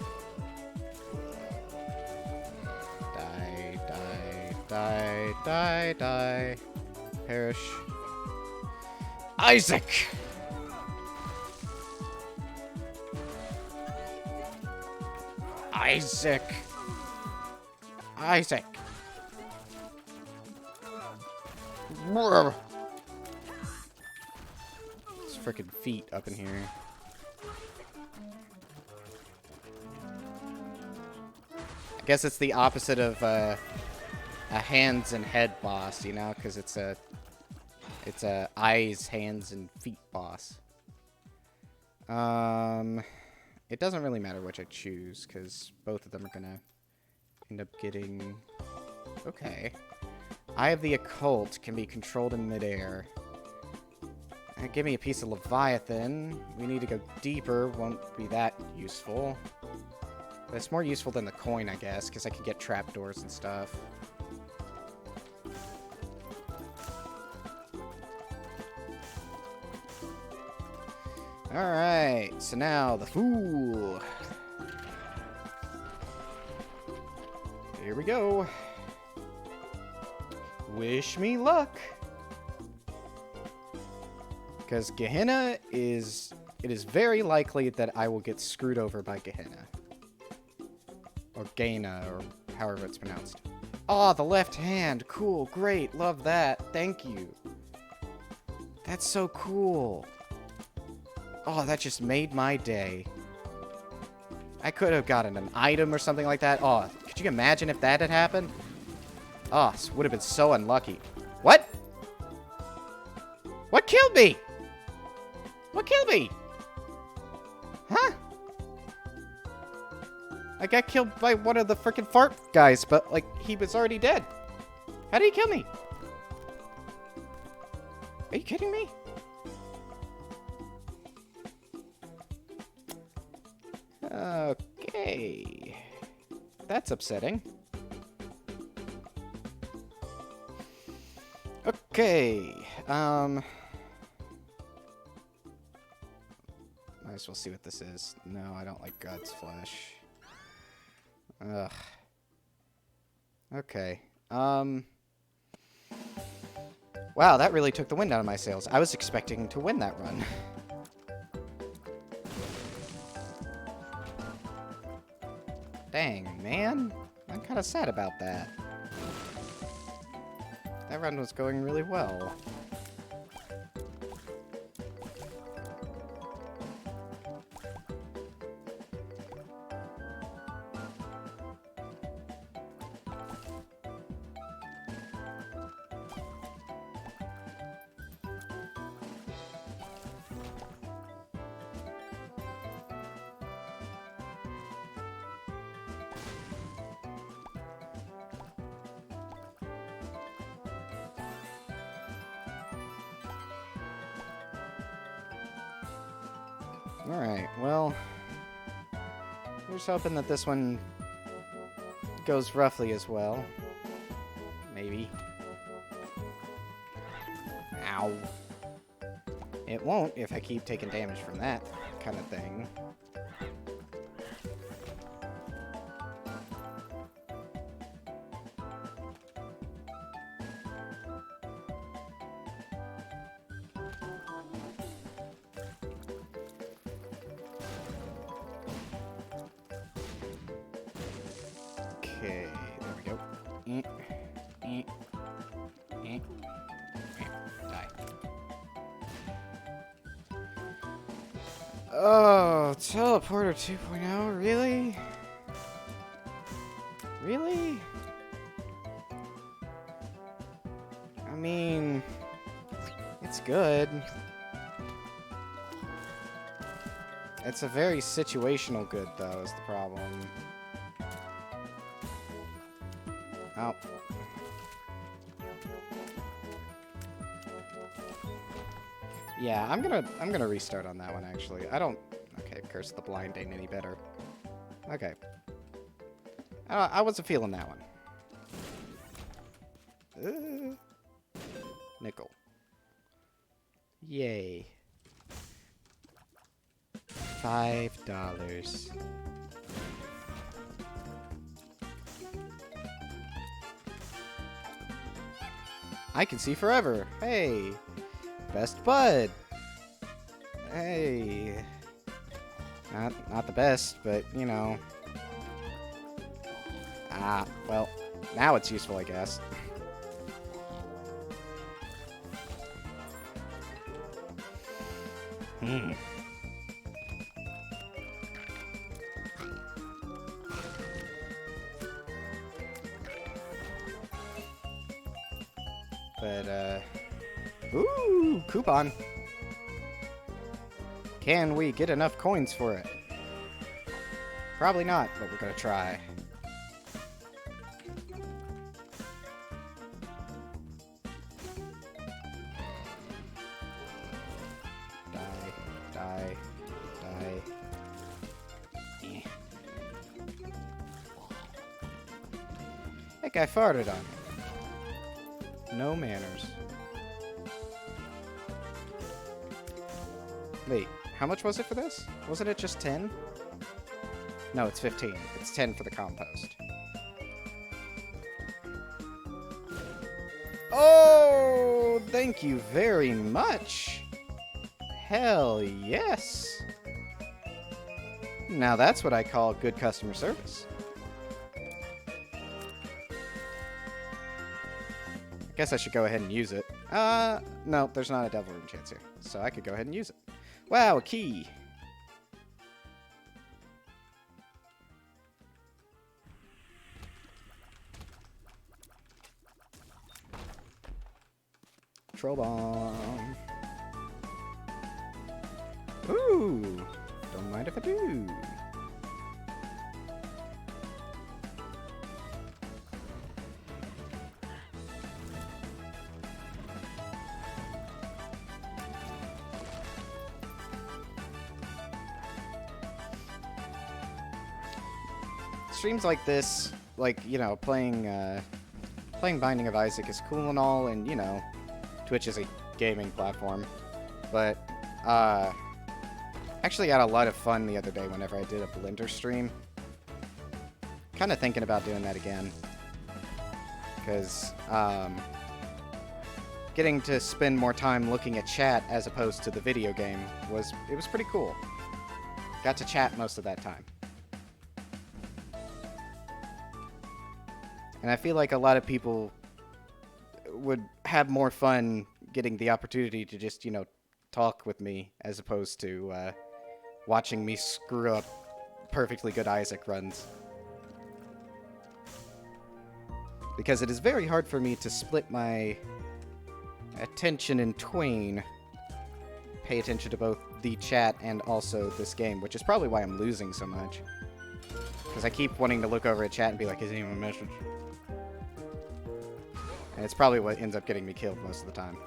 Die, die, die, die, die. Perish. Isaac! Isaac! Isaac! It's freaking feet up in here. I guess it's the opposite of a hands and head boss, you know, because it's a eyes, hands, and feet boss. It doesn't really matter which I choose, because both of them are gonna end up getting... Okay. Eye of the Occult can be controlled in midair. Give me a piece of Leviathan. We need to go deeper. Won't be that useful. But it's more useful than the coin, I guess, because I can get trapdoors and stuff. Alright, so now the Fool. Here we go. Wish me luck. Because Gehenna is... It is very likely that I will get screwed over by Gehenna. Or Gaina, or however it's pronounced. Oh, the left hand. Cool, great, love that. Thank you. That's so cool. Oh, that just made my day. I could have gotten an item or something like that. Oh, could you imagine if that had happened? Oh, this would have been so unlucky. What? What killed me? What killed me? Huh? I got killed by one of the frickin' fart guys, but, like, he was already dead. How did he kill me? Are you kidding me? Okay. That's upsetting. Okay. Might as well see what this is. No, I don't like God's flesh. Ugh. Okay. Wow, that really took the wind out of my sails. I was expecting to win that run. Dang, man. I'm kind of sad about that. That run was going really well. Alright, well, we're just hoping that this one goes roughly as well. Maybe. Ow. It won't if I keep taking damage from that kind of thing. Okay, there we go. Die. Oh, Teleporter 2.0, really? Really? I mean, it's good. It's a very situational good, though, is the problem. Oh. Yeah, I'm gonna restart on that one, actually. Okay, Curse of the Blind ain't any better. Okay. I wasn't feeling that one. Nickel. Yay. $5. I can see forever. Hey. Best bud. Hey. Not the best, but, you know. Ah, well, now it's useful, I guess. But, ooh, coupon. Can we get enough coins for it? Probably not, but we're gonna try. Die. Eh. That guy farted on me. No manners. Wait, how much was it for this? Wasn't it just 10? No, it's 15. It's 10 for the compost. Oh, thank you very much. Hell yes. Now that's what I call good customer service. I guess I should go ahead and use it. No, there's not a devil room chance here. So I could go ahead and use it. Wow, a key. Troll bomb. Ooh, don't mind if I do. Streams like this, like, you know, playing Binding of Isaac is cool and all, and, you know, Twitch is a gaming platform, but, actually had a lot of fun the other day whenever I did a Blender stream. Kind of thinking about doing that again, because, getting to spend more time looking at chat as opposed to the video game was pretty cool. Got to chat most of that time. And I feel like a lot of people would have more fun getting the opportunity to just, you know, talk with me as opposed to watching me screw up perfectly good Isaac runs. Because it is very hard for me to split my attention in twain. Pay attention to both the chat and also this game, which is probably why I'm losing so much. Because I keep wanting to look over at chat and be like, isn't even a message? And it's probably what ends up getting me killed most of the time.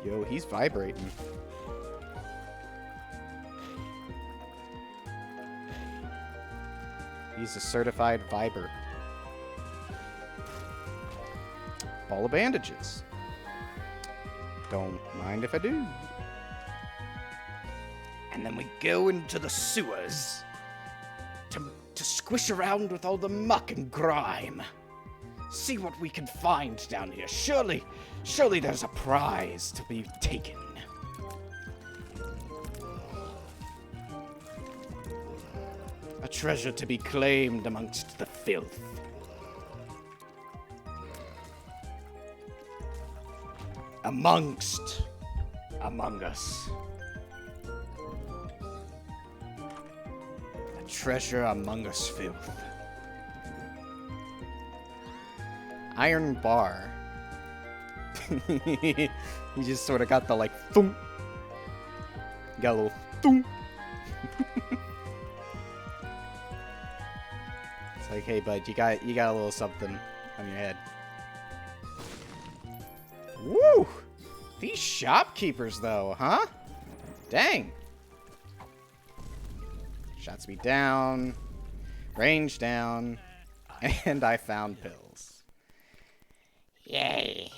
Yo, he's vibrating. He's a certified viber. Ball of bandages. Don't mind if I do. And then we go into the sewers to squish around with all the muck and grime. See what we can find down here. Surely there's a prize to be taken. treasure to be claimed amongst the filth. Among us. The treasure among us filth. Iron bar. He just sort of got the like thump. Got a little thump. It's like, hey bud, you got a little something on your head. Woo! These shopkeepers though, huh? Dang. Shots me down. Range down. And I found pills. Yay.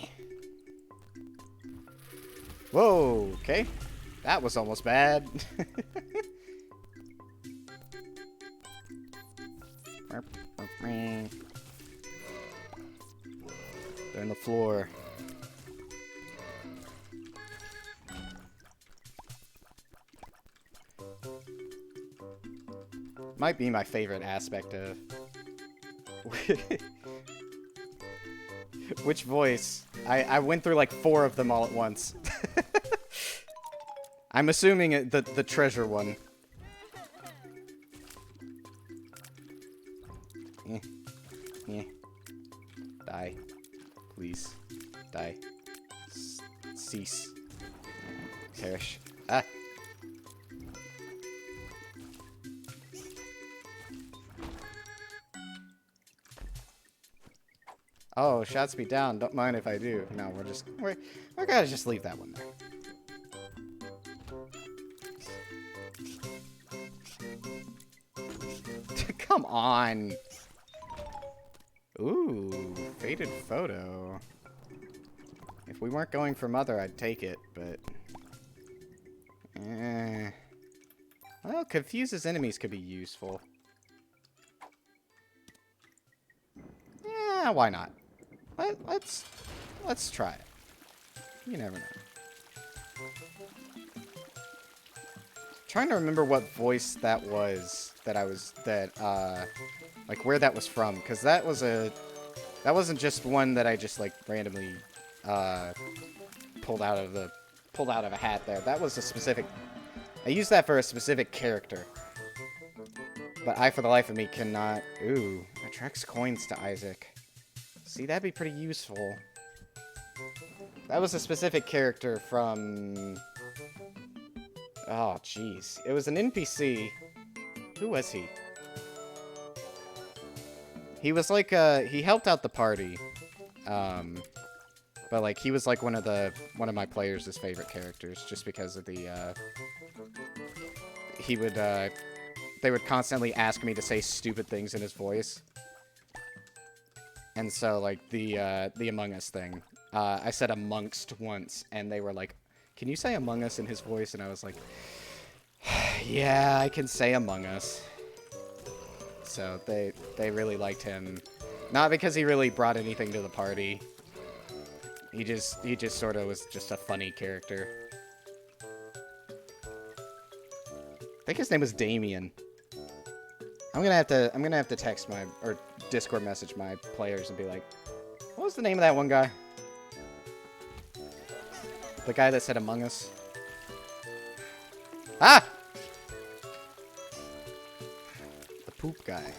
Whoa, okay. That was almost bad. They're on the floor. Might be my favorite aspect of... Which voice? I went through like 4 of them all at once. I'm assuming the treasure one. Die. Please. Die. Cease. Perish. Ah! Oh, shots me down. Don't mind if I do. No, we're gonna just leave that one there. Come on. Ooh, faded photo. If we weren't going for mother, I'd take it, but... Well, confuses enemies could be useful. Yeah, why not? Let's try it. You never know. Trying to remember what voice that was like where that was from, because that wasn't just one that I just like randomly pulled out of a hat there. That was a specific, I used that for a specific character. But I, for the life of me, cannot... Ooh, attracts coins to Isaac. See, that'd be pretty useful. That was a specific character from... Oh, jeez. It was an NPC. Who was he? He was like, he helped out the party. But, like, he was like one of my players' favorite characters, just because of the, he would, they would constantly ask me to say stupid things in his voice. And so, like, the Among Us thing. I said amongst once, and they were like, can you say Among Us in his voice? And I was like, yeah, I can say Among Us. So they really liked him. Not because he really brought anything to the party. He just sort of was just a funny character. I think his name was Damien. I'm gonna have to text or Discord message my players and be like, what was the name of that one guy? The guy that said Among Us. Ah! The poop guy.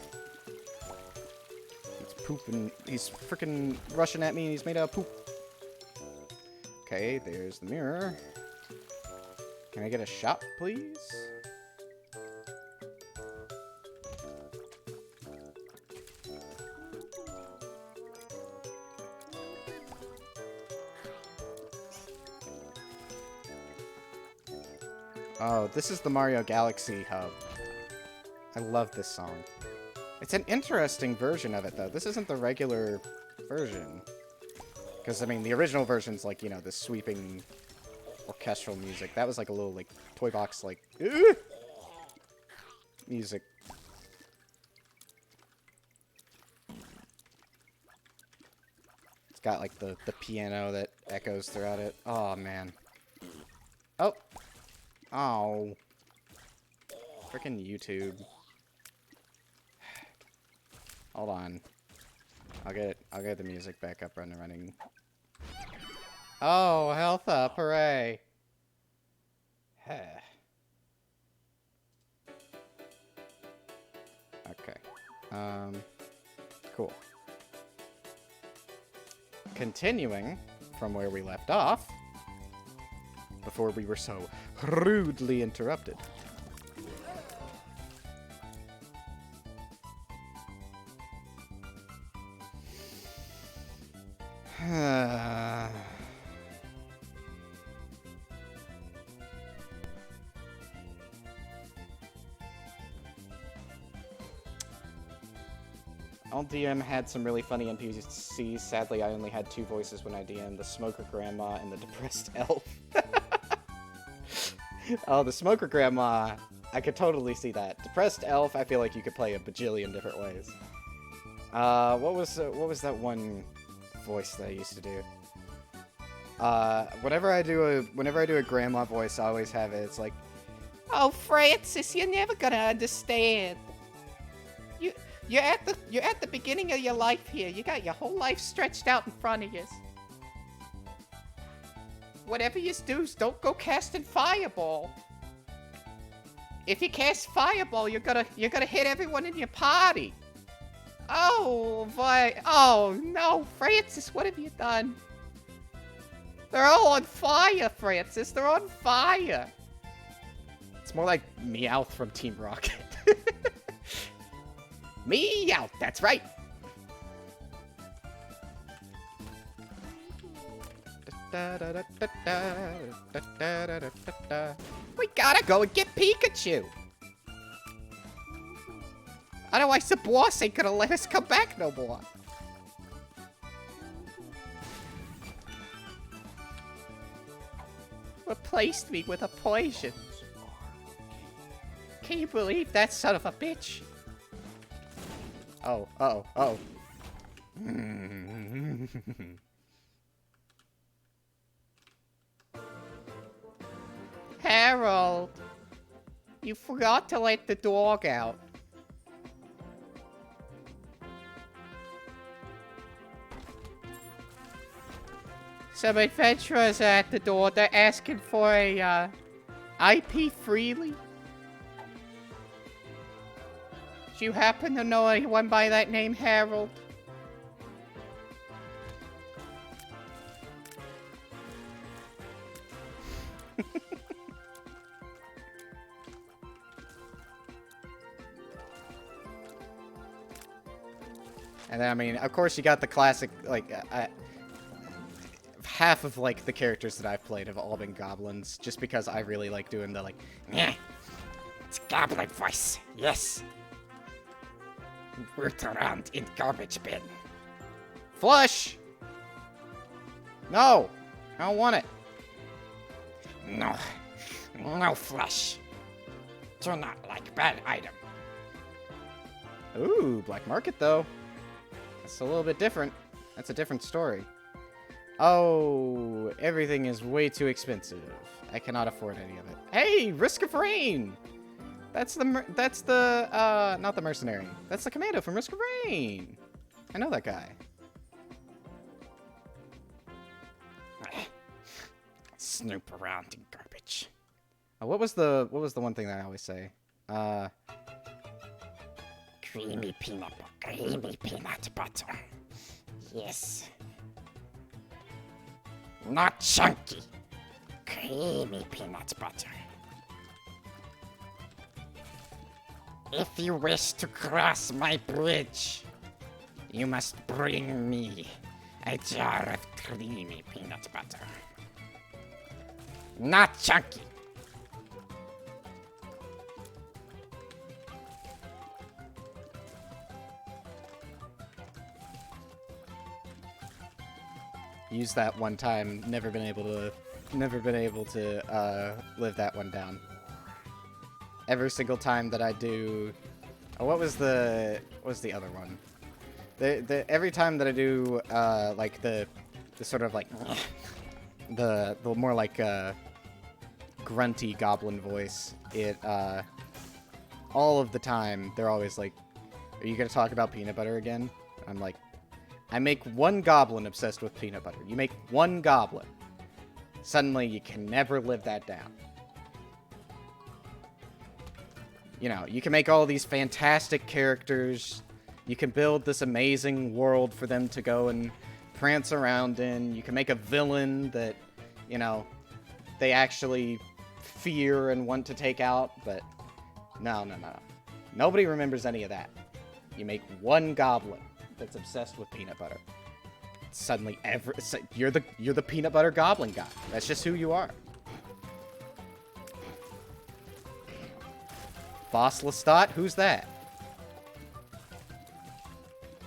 He's pooping. He's freaking rushing at me and he's made out of poop. Okay, there's the mirror. Can I get a shot, please? Oh, this is the Mario Galaxy hub. I love this song. It's an interesting version of it, though. This isn't the regular version. Because, I mean, the original version's like, you know, the sweeping orchestral music. That was like a little, like, toy box, like, music. It's got, like, the piano that echoes throughout it. Oh, man. Oh. Oh. Frickin' YouTube. Hold on. I'll get the music back up running. Oh, health up, hooray. Okay. Cool. Continuing from where we left off, before we were so rudely interrupted. Old DM had some really funny NPCs. Sadly, I only had 2 voices when I DM'd, the Smoker Grandma and the Depressed Elf. Oh, the Smoker Grandma, I could totally see that. Depressed Elf, I feel like you could play a bajillion different ways. What was that one voice that I used to do? Whenever I do a grandma voice, I always have it. It's like, "Oh, Francis, you're never gonna understand. You're at the beginning of your life here. You got your whole life stretched out in front of you. Whatever you do, don't go casting fireball. If you cast fireball, you're gonna hit everyone in your party. Oh, boy. Oh, no, Francis, what have you done? They're all on fire, Francis. They're on fire." It's more like Meowth from Team Rocket. Meowth, that's right. We gotta go and get Pikachu. Otherwise, the boss ain't gonna let us come back no more. Replaced me with a poison. Can you believe that son of a bitch? Oh. Harold, you forgot to let the dog out. Some adventurers are at the door. They're asking for a, IP freely. Do you happen to know anyone by that name, Harold? And then, I mean, of course you got the classic, like, half of, like, the characters that I've played have all been goblins, just because I really like doing the, like, yeah, it's goblin voice, yes. Root around in garbage bin. Flush! No! I don't want it. No. No flush. Do not like bad item. Ooh, black market though. That's a little bit different. That's a different story. Oh, everything is way too expensive. I cannot afford any of it. Hey, Risk of Rain! That's the not the mercenary. That's the commando from Risk of Rain. I know that guy. Snoop around in garbage. Oh, what was the one thing that I always say? Creamy peanut butter. Yes. Not chunky. Creamy peanut butter. If you wish to cross my bridge, you must bring me a jar of creamy peanut butter. Not chunky. Used that one time, never been able to live that one down. Every single time that I do, oh, what was the other one? Every time that I do like the sort of like the more like grunty goblin voice, it all of the time they're always like, Are you gonna talk about peanut butter again? I'm like, I make one goblin obsessed with peanut butter. You make one goblin. Suddenly, you can never live that down. You know, you can make all these fantastic characters. You can build this amazing world for them to go and prance around in. You can make a villain that, you know, they actually fear and want to take out. But no. Nobody remembers any of that. You make one goblin that's obsessed with peanut butter. Suddenly, you're the peanut butter goblin guy. That's just who you are. Boss Lestat? Who's that?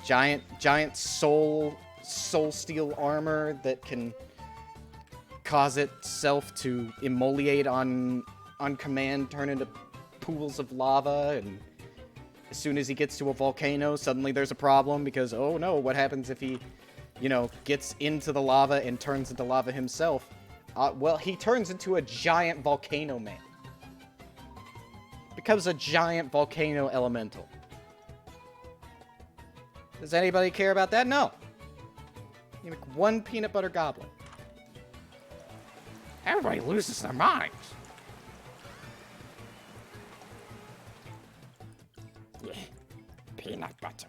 Giant soul steel armor that can cause itself to immolate on command, turn into pools of lava, and as soon as he gets to a volcano, suddenly there's a problem because, oh no, what happens if he, you know, gets into the lava and turns into lava himself? Well, he turns into a giant volcano man. Becomes a giant volcano elemental. Does anybody care about that? No. You make one peanut butter goblin. Everybody loses their minds. Yeah, peanut butter.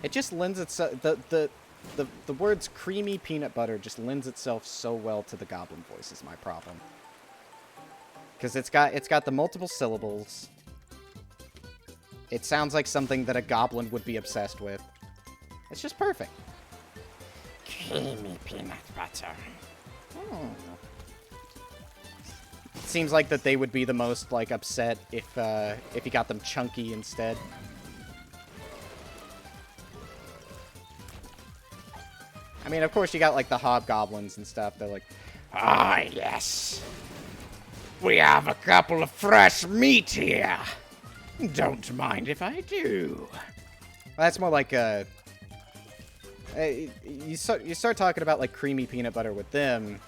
It just lends itself, the words creamy peanut butter just lends itself so well to the goblin voice is my problem. Because it's got the multiple syllables. It sounds like something that a goblin would be obsessed with. It's just perfect. Creamy peanut butter. It seems like that they would be the most like upset if you got them chunky instead. I mean, of course, you got, like, the hobgoblins and stuff. They're like, ah, yes. We have a couple of fresh meat here. Don't mind if I do. Well, that's more like, you start talking about, like, creamy peanut butter with them,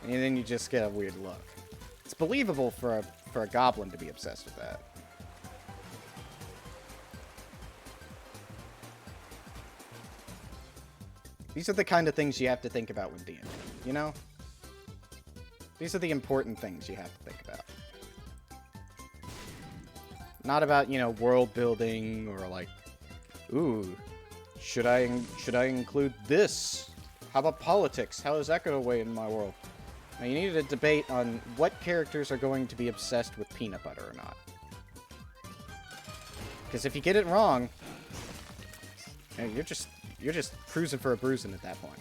and then you just get a weird look. It's believable for a goblin to be obsessed with that. These are the kind of things you have to think about with D&D, you know? These are the important things you have to think about. Not about, you know, world building or like, ooh, should I include this? How about politics? How is that going to weigh in my world? Now, you need a debate on what characters are going to be obsessed with peanut butter or not. Because if you get it wrong, you know, you're just cruising for a bruising at that point.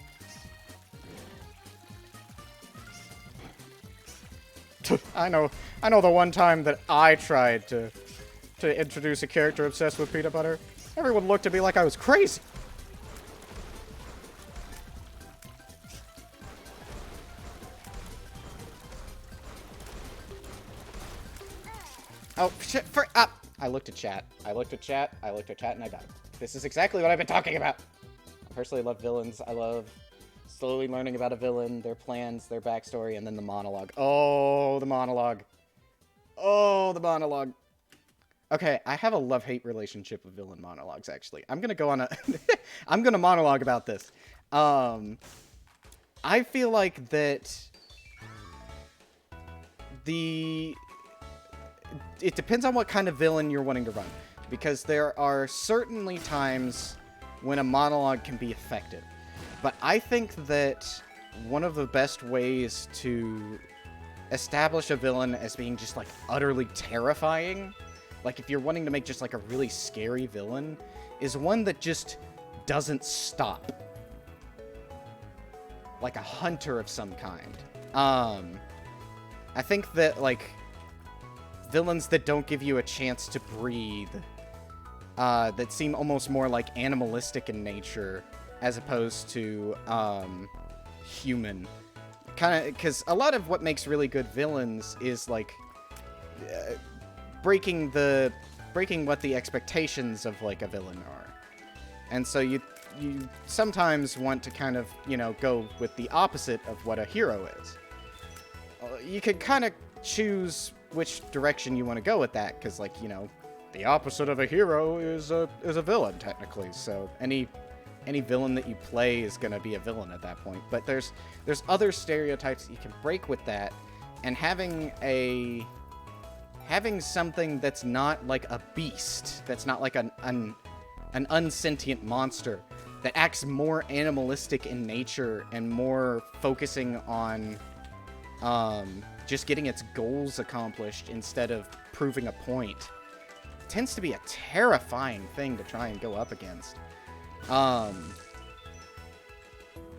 I know the one time that I tried to introduce a character obsessed with peanut butter. Everyone looked at me like I was crazy. Oh, shit, I looked at chat, and I died. This is exactly what I've been talking about. I personally love villains. I love slowly learning about a villain, their plans, their backstory, and then the monologue. Oh, the monologue. Oh, the monologue. Okay, I have a love-hate relationship with villain monologues, actually. I'm gonna go on a... I'm gonna monologue about this. I feel like that... It depends on what kind of villain you're wanting to run. Because there are certainly times when a monologue can be effective. But I think that one of the best ways to establish a villain as being just, like, utterly terrifying, like, if you're wanting to make just, like, a really scary villain, is one that just doesn't stop. Like a hunter of some kind. I think that, like, villains that don't give you a chance to breathe, that seem almost more like animalistic in nature as opposed to human. Kind of, because a lot of what makes really good villains is like breaking what the expectations of like a villain are. And so you sometimes want to kind of, you know, go with the opposite of what a hero is. you could kind of choose which direction you want to go with that, because, like, you know, the opposite of a hero is a villain, technically. So any villain that you play is going to be a villain at that point. But there's other stereotypes that you can break with that, and having something that's not like a beast, that's not like an unsentient monster, that acts more animalistic in nature and more focusing on just getting its goals accomplished instead of proving a point, tends to be a terrifying thing to try and go up against.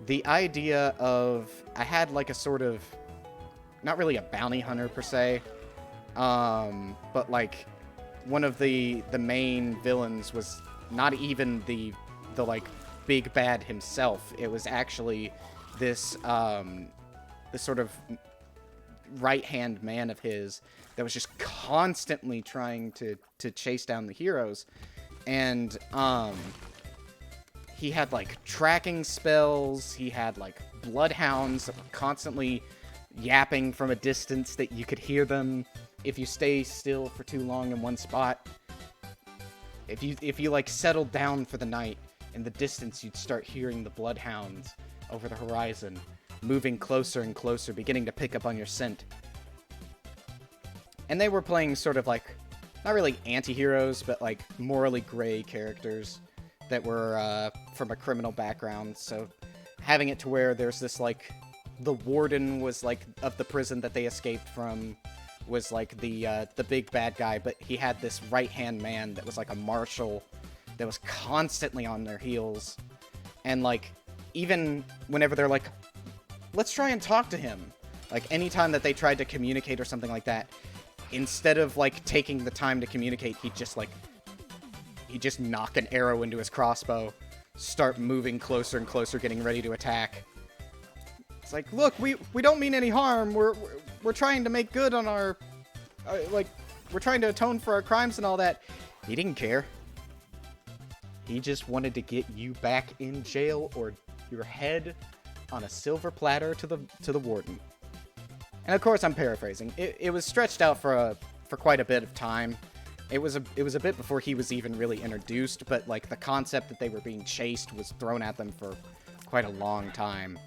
The idea of, I had like a sort of, not really a bounty hunter per se, but like one of the main villains was not even the like big bad himself. It was actually this this sort of right-hand man of his that was just constantly trying to chase down the heroes. And he had like tracking spells, he had like bloodhounds that were constantly yapping from a distance that you could hear them if you stay still for too long in one spot. If you like settled down for the night, in the distance you'd start hearing the bloodhounds over the horizon, moving closer and closer, beginning to pick up on your scent. And they were playing sort of like, not really anti-heroes, but like morally gray characters that were from a criminal background. So having it to where there's this like, the warden was like, of the prison that they escaped from, was like the big bad guy, but he had this right-hand man that was like a marshal that was constantly on their heels. And like, even whenever they're like, let's try and talk to him, like anytime that they tried to communicate or something like that, instead of like taking the time to communicate, he'd just knock an arrow into his crossbow, start moving closer and closer, getting ready to attack. It's like, look, we don't mean any harm. We're trying to make good on our, like, we're trying to atone for our crimes and all that. He didn't care. He just wanted to get you back in jail or your head on a silver platter to the warden. And of course, I'm paraphrasing. It was stretched out for quite a bit of time. It was a bit before he was even really introduced, but like the concept that they were being chased was thrown at them for quite a long time.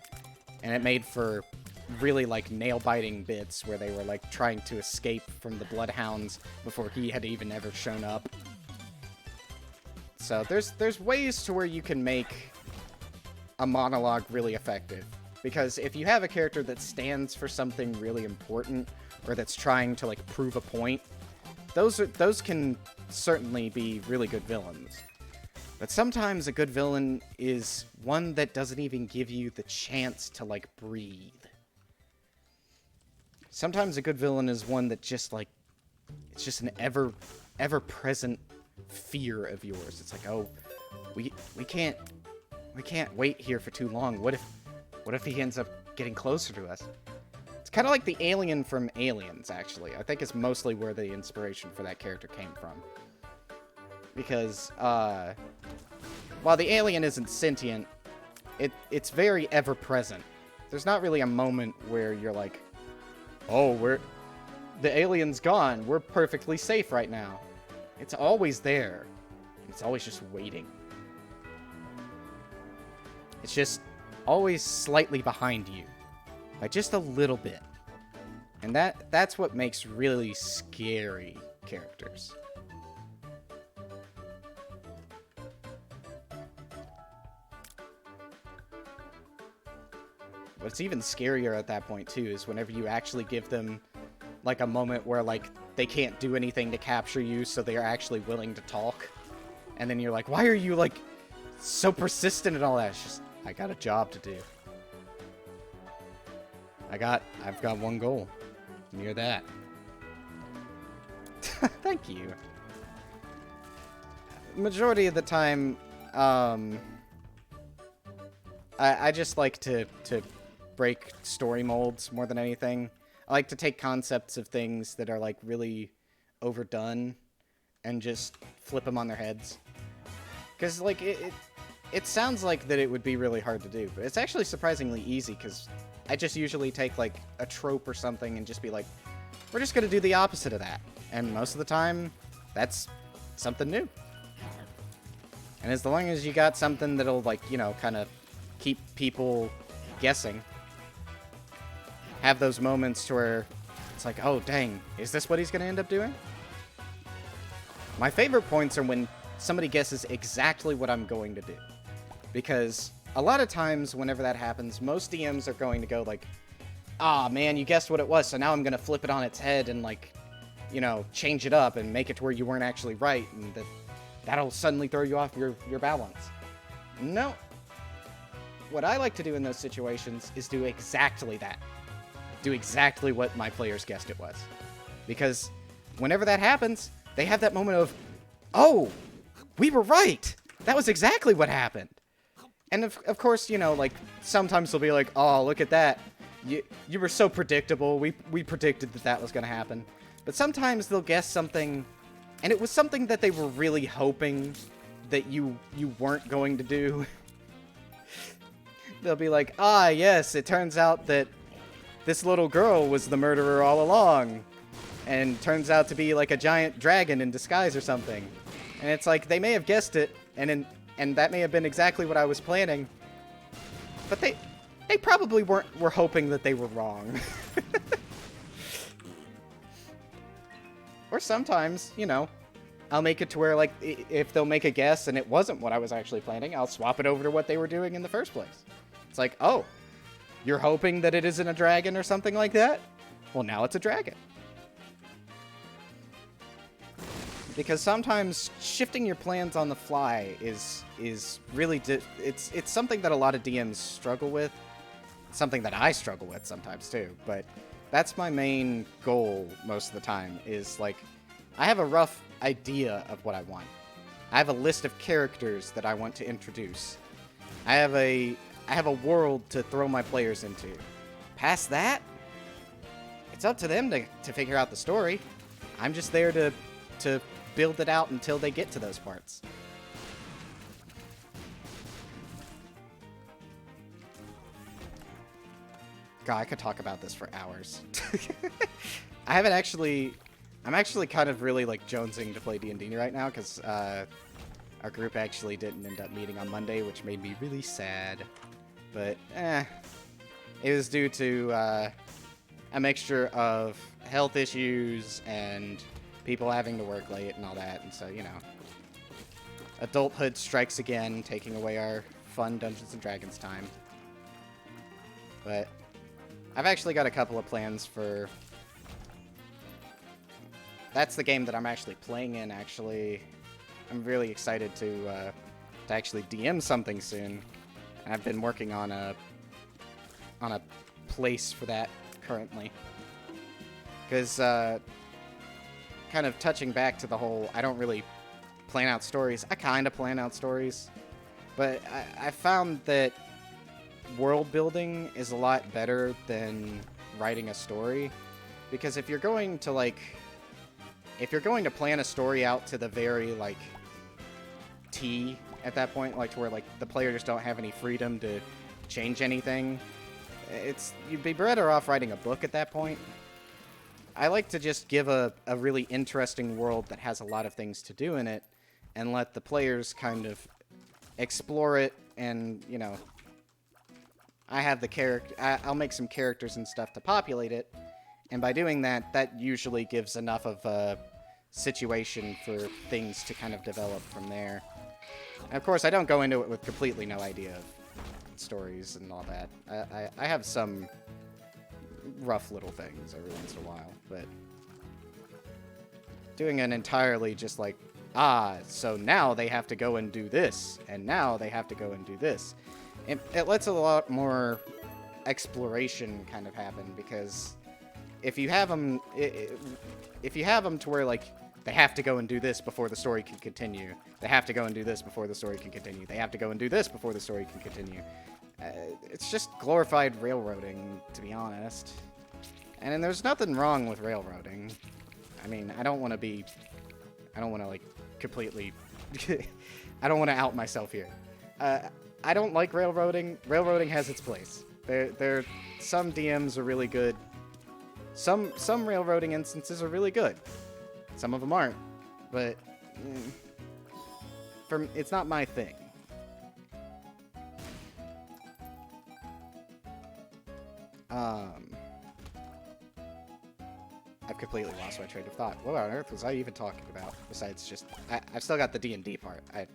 And it made for really like nail-biting bits where they were like trying to escape from the bloodhounds before he had even ever shown up. So there's ways to where you can make a monologue really effective. Because if you have a character that stands for something really important, or that's trying to like prove a point, those can certainly be really good villains. But sometimes a good villain is one that doesn't even give you the chance to like breathe. Sometimes a good villain is one that just like, it's just an ever-present fear of yours. It's like, oh, we can't wait here for too long. What if he ends up getting closer to us? It's kind of like the alien from Aliens, actually. I think it's mostly where the inspiration for that character came from. Because, while the alien isn't sentient, it's very ever-present. There's not really a moment where you're like, oh, the alien's gone. We're perfectly safe right now. It's always there. It's always just waiting. It's just always slightly behind you. By just a little bit. And that's what makes really scary characters. What's even scarier at that point, too, is whenever you actually give them, like, a moment where, like, they can't do anything to capture you, so they're actually willing to talk. And then you're like, why are you, like, so persistent and all that? It's just, I got a job to do. I've got one goal. And you're that. Thank you. Majority of the time, I just like to break story molds more than anything. I like to take concepts of things that are, like, really overdone and just flip them on their heads. Because, like, it sounds like that it would be really hard to do, but it's actually surprisingly easy, because I just usually take, like, a trope or something and just be like, we're just gonna do the opposite of that. And most of the time, that's something new. And as long as you got something that'll, like, you know, kind of keep people guessing, have those moments to where it's like, oh, dang, is this what he's gonna end up doing? My favorite points are when somebody guesses exactly what I'm going to do. Because a lot of times, whenever that happens, most DMs are going to go like, ah, man, you guessed what it was, so now I'm going to flip it on its head and, like, you know, change it up and make it to where you weren't actually right, and that'll suddenly throw you off your balance. No. What I like to do in those situations is do exactly that. Do exactly what my players guessed it was. Because whenever that happens, they have that moment of, oh, we were right. That was exactly what happened. And of course, you know, like, sometimes they'll be like, oh, look at that. You were so predictable. We predicted that was going to happen. But sometimes they'll guess something, and it was something that they were really hoping that you weren't going to do. They'll be like, ah, yes, it turns out that this little girl was the murderer all along. And turns out to be like a giant dragon in disguise or something. And it's like, they may have guessed it, and that may have been exactly what I was planning. But they probably were hoping that they were wrong. Or sometimes, you know, I'll make it to where, like, if they'll make a guess and it wasn't what I was actually planning, I'll swap it over to what they were doing in the first place. It's like, oh, you're hoping that it isn't a dragon or something like that? Well, now it's a dragon. Because sometimes shifting your plans on the fly is really it's something that a lot of DMs struggle with. Something that I struggle with sometimes too. But that's my main goal most of the time, is like, I have a rough idea of what I want. I have a list of characters that I want to introduce. I have a world to throw my players into. Past that, it's up to them to figure out the story. I'm just there to build it out until they get to those parts. God, I could talk about this for hours. I'm actually kind of really, like, jonesing to play D&D right now, because our group actually didn't end up meeting on Monday, which made me really sad. But, it was due to a mixture of health issues and people having to work late and all that, and so, you know, adulthood strikes again, taking away our fun Dungeons & Dragons time. But I've actually got a couple of plans for... That's the game that I'm actually playing in, actually. I'm really excited to actually DM something soon. I've been working on a place for that currently. Because, kind of touching back to the whole, I don't really plan out stories. I kind of plan out stories. But I found that world building is a lot better than writing a story. Because if you're going to, like... If you're going to plan a story out to the very, like, T at that point, like, to where, like, the player just don't have any freedom to change anything, you'd be better off writing a book at that point. I like to just give a really interesting world that has a lot of things to do in it, and let the players kind of explore it, and, you know, I have the I'll make some characters and stuff to populate it, and by doing that, that usually gives enough of a situation for things to kind of develop from there. And of course, I don't go into it with completely no idea of stories and all that. I have some rough little things every once in a while, but doing an entirely just like, so now they have to go and do this, and now they have to go and do this. It lets a lot more exploration kind of happen, because if you have them, to where, like, they have to go and do this before the story can continue, they have to go and do this before the story can continue, they have to go and do this before the story can continue, it's just glorified railroading, to be honest. And there's nothing wrong with railroading. I mean, I don't want to, like, completely... I don't want to out myself here. I don't like railroading. Railroading has its place. some DMs are really good. Some railroading instances are really good. Some of them aren't, but it's not my thing. I've completely lost my train of thought. What on earth was I even talking about? Besides just... I've still got the D&D part. I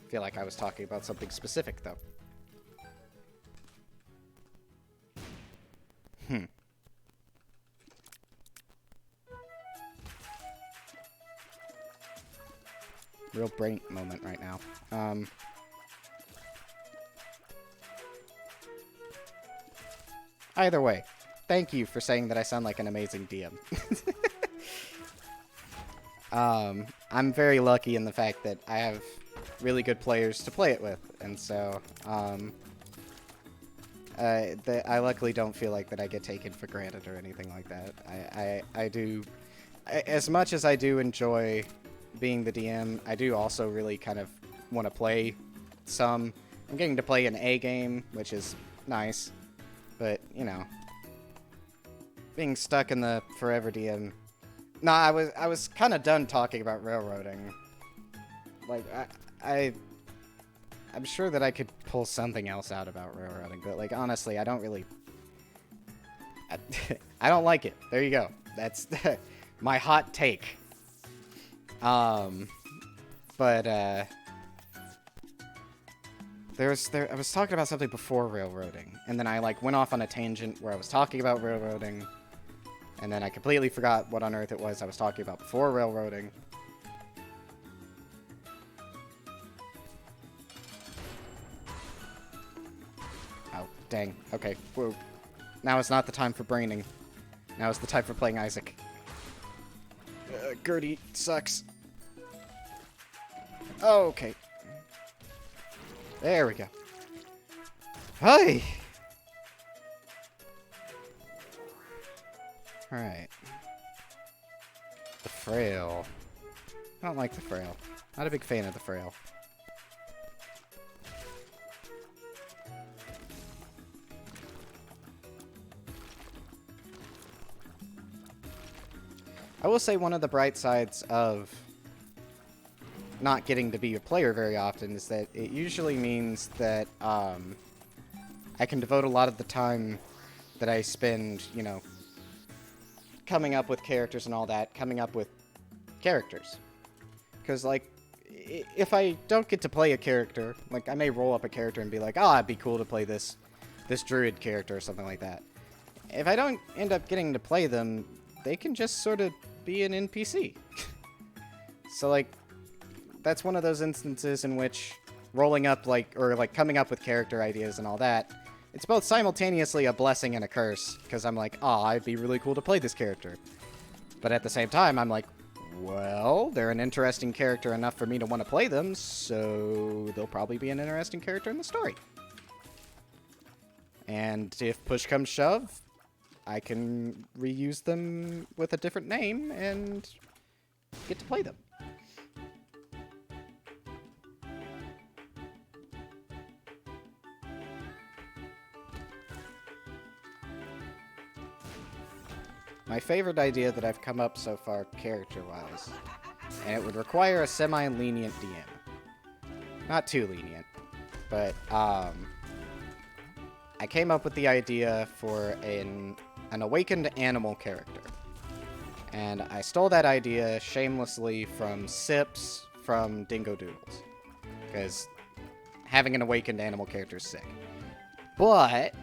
feel like I was talking about something specific, though. Real brain moment right now. Either way, thank you for saying that I sound like an amazing DM. I'm very lucky in the fact that I have really good players to play it with, and so I luckily don't feel like that I get taken for granted or anything like that. I do, as much as I do enjoy being the DM, I do also really kind of want to play some. I'm getting to play an A game, which is nice, but, you know, being stuck in the forever DM. No, I was kind of done talking about railroading. Like, I'm sure that I could pull something else out about railroading, but, like, honestly, I don't really... I don't like it. There you go. That's my hot take. I was talking about something before railroading, and then I, like, went off on a tangent where I was talking about railroading, and then I completely forgot what on earth it was I was talking about before railroading. Oh, dang. Okay. Whoa. Now is not the time for braining. Now is the time for playing Isaac. Gertie sucks. Oh, okay. There we go. Hi! Alright. The Frail. I don't like the Frail. Not a big fan of the Frail. I will say one of the bright sides of not getting to be a player very often is that it usually means that I can devote a lot of the time that I spend, you know, coming up with characters and all that, coming up with characters. Because, like, if I don't get to play a character, like, I may roll up a character and be like, oh, it'd be cool to play this druid character or something like that. If I don't end up getting to play them, they can just sort of be an NPC. So, like, that's one of those instances in which rolling up, like, or, like, coming up with character ideas and all that, it's both simultaneously a blessing and a curse, because I'm like, oh, it'd be really cool to play this character. But at the same time, I'm like, well, they're an interesting character enough for me to want to play them, so they'll probably be an interesting character in the story. And if push comes shove, I can reuse them with a different name and get to play them. My favorite idea that I've come up so far, character-wise, and it would require a semi-lenient DM. Not too lenient, but, I came up with the idea for an awakened animal character. And I stole that idea shamelessly from Sips from Dingo Doodles. Because having an awakened animal character is sick. But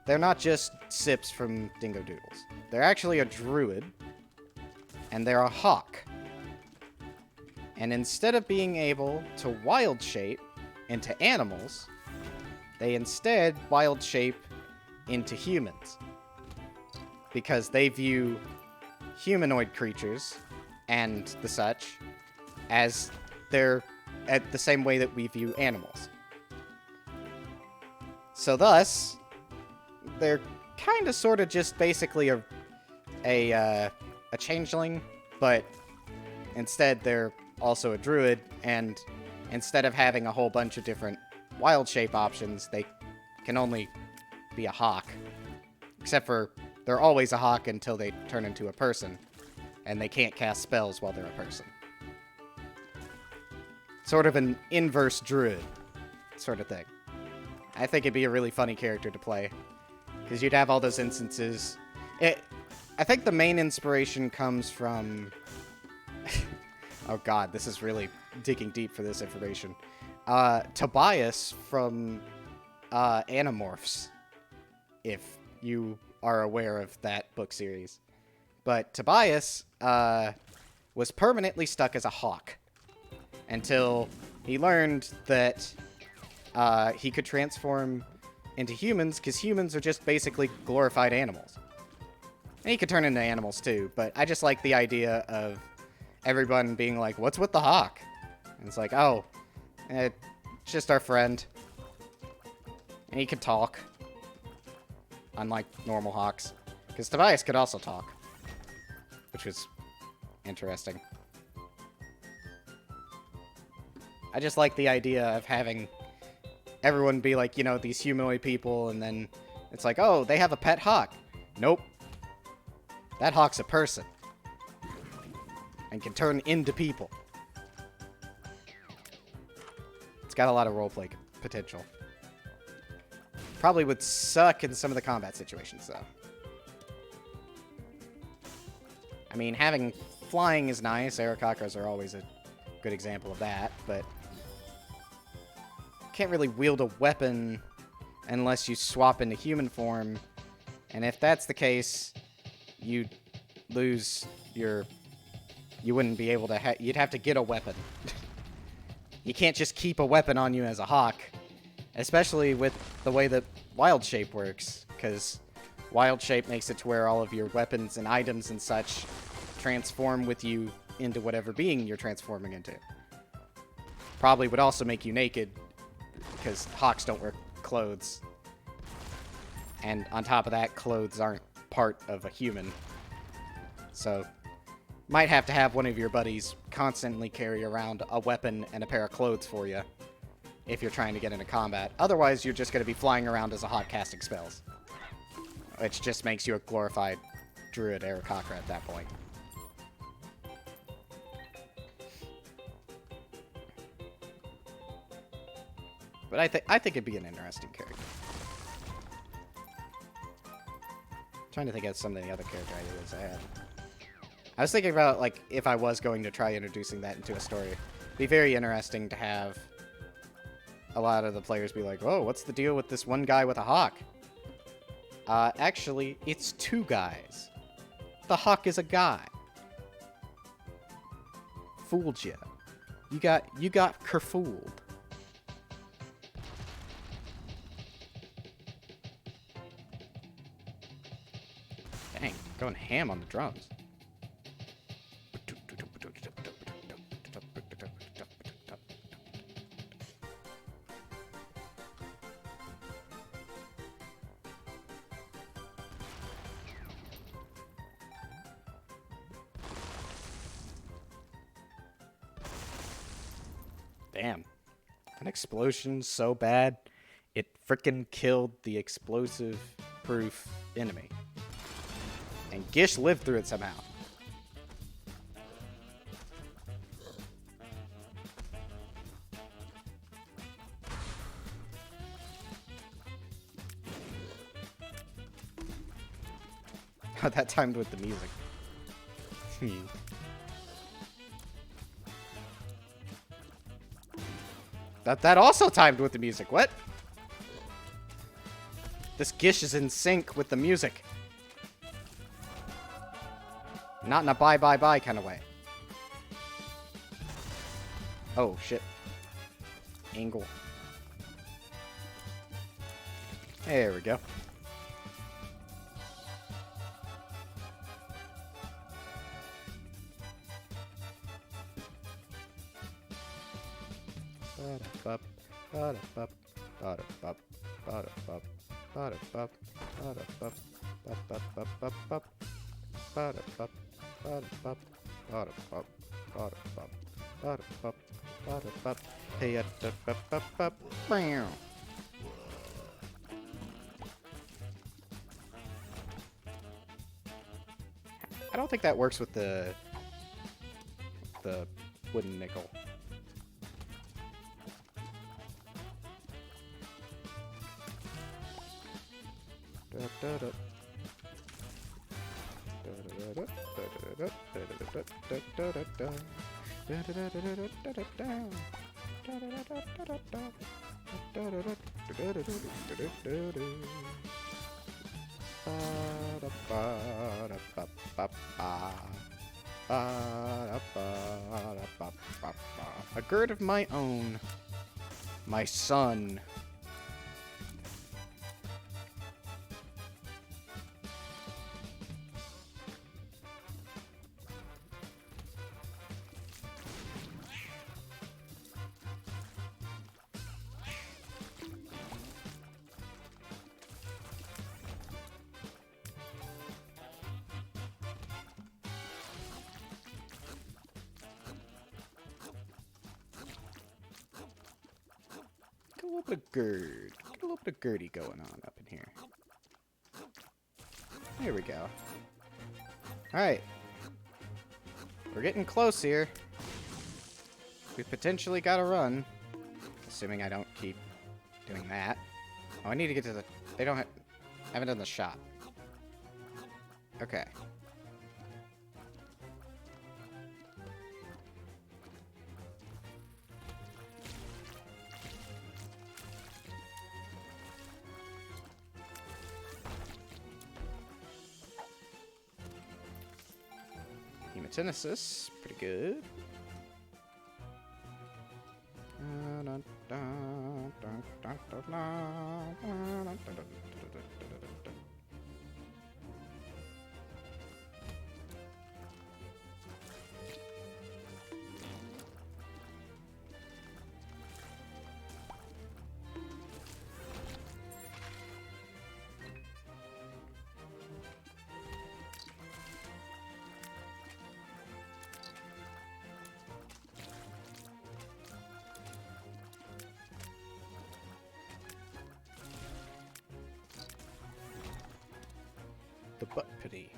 they're not just Sips from Dingo Doodles. They're actually a druid, and they're a hawk. And instead of being able to wild shape into animals, they instead wild shape into humans. Because they view humanoid creatures and the such as they're at the same way that we view animals. So thus, they're kind of sort of just basically a changeling, but instead they're also a druid, and instead of having a whole bunch of different wild shape options, they can only be a hawk. Except for they're always a hawk until they turn into a person. And they can't cast spells while they're a person. Sort of an inverse druid sort of thing. I think it'd be a really funny character to play. Because you'd have all those instances. I think the main inspiration comes from... oh god, this is really digging deep for this information. Tobias from Animorphs, if you are aware of that book series. But Tobias was permanently stuck as a hawk until he learned that he could transform into humans, because humans are just basically glorified animals. And he could turn into animals too, but I just like the idea of everyone being like, what's with the hawk? And it's like, oh, it's just our friend. And he could talk. Unlike normal hawks. Because Tobias could also talk. Which was interesting. I just like the idea of having everyone be like, you know, these humanoid people, and then it's like, oh, they have a pet hawk. Nope. That hawk's a person. And can turn into people. It's got a lot of roleplay potential. Probably would suck in some of the combat situations, though. I mean, having flying is nice. Aarakocras are always a good example of that, but can't really wield a weapon unless you swap into human form. And if that's the case, you'd lose your... You wouldn't be able to... You'd have to get a weapon. You can't just keep a weapon on you as a hawk. Especially with the way that Wild Shape works. Because Wild Shape makes it to where all of your weapons and items and such transform with you into whatever being you're transforming into. Probably would also make you naked. Because hawks don't wear clothes. And on top of that, clothes aren't part of a human. So... might have to have one of your buddies constantly carry around a weapon and a pair of clothes for you if you're trying to get into combat. Otherwise, you're just going to be flying around as a hawk casting spells. Which just makes you a glorified druid Aarakocra at that point. But I think it'd be an interesting character. I'm trying to think of some of the other character ideas I had. I was thinking about, like, if I was going to try introducing that into a story. It'd be very interesting to have a lot of the players be like, oh, what's the deal with this one guy with a hawk? Actually, it's two guys. The hawk is a guy. Fooled ya. You got kerfooled. Dang, going ham on the drums. Damn. An explosion so bad, it frickin' killed the explosive-proof enemy. And Gish lived through it somehow. How that timed with the music. That also timed with the music. What? This Gish is in sync with the music. Not in a bye kind of way. Oh, shit. Angle. There we go. I don't think that works with the wooden nickel. A gird of my own. My son. A little bit of gird. Get a little bit of girdy going on up in here. There we go. Alright. We're getting close here. We potentially gotta run. Assuming I don't keep doing that. Oh, I need to get to the... They don't have... I haven't done the shop. Okay. Hematenesis, pretty good. The butt pity.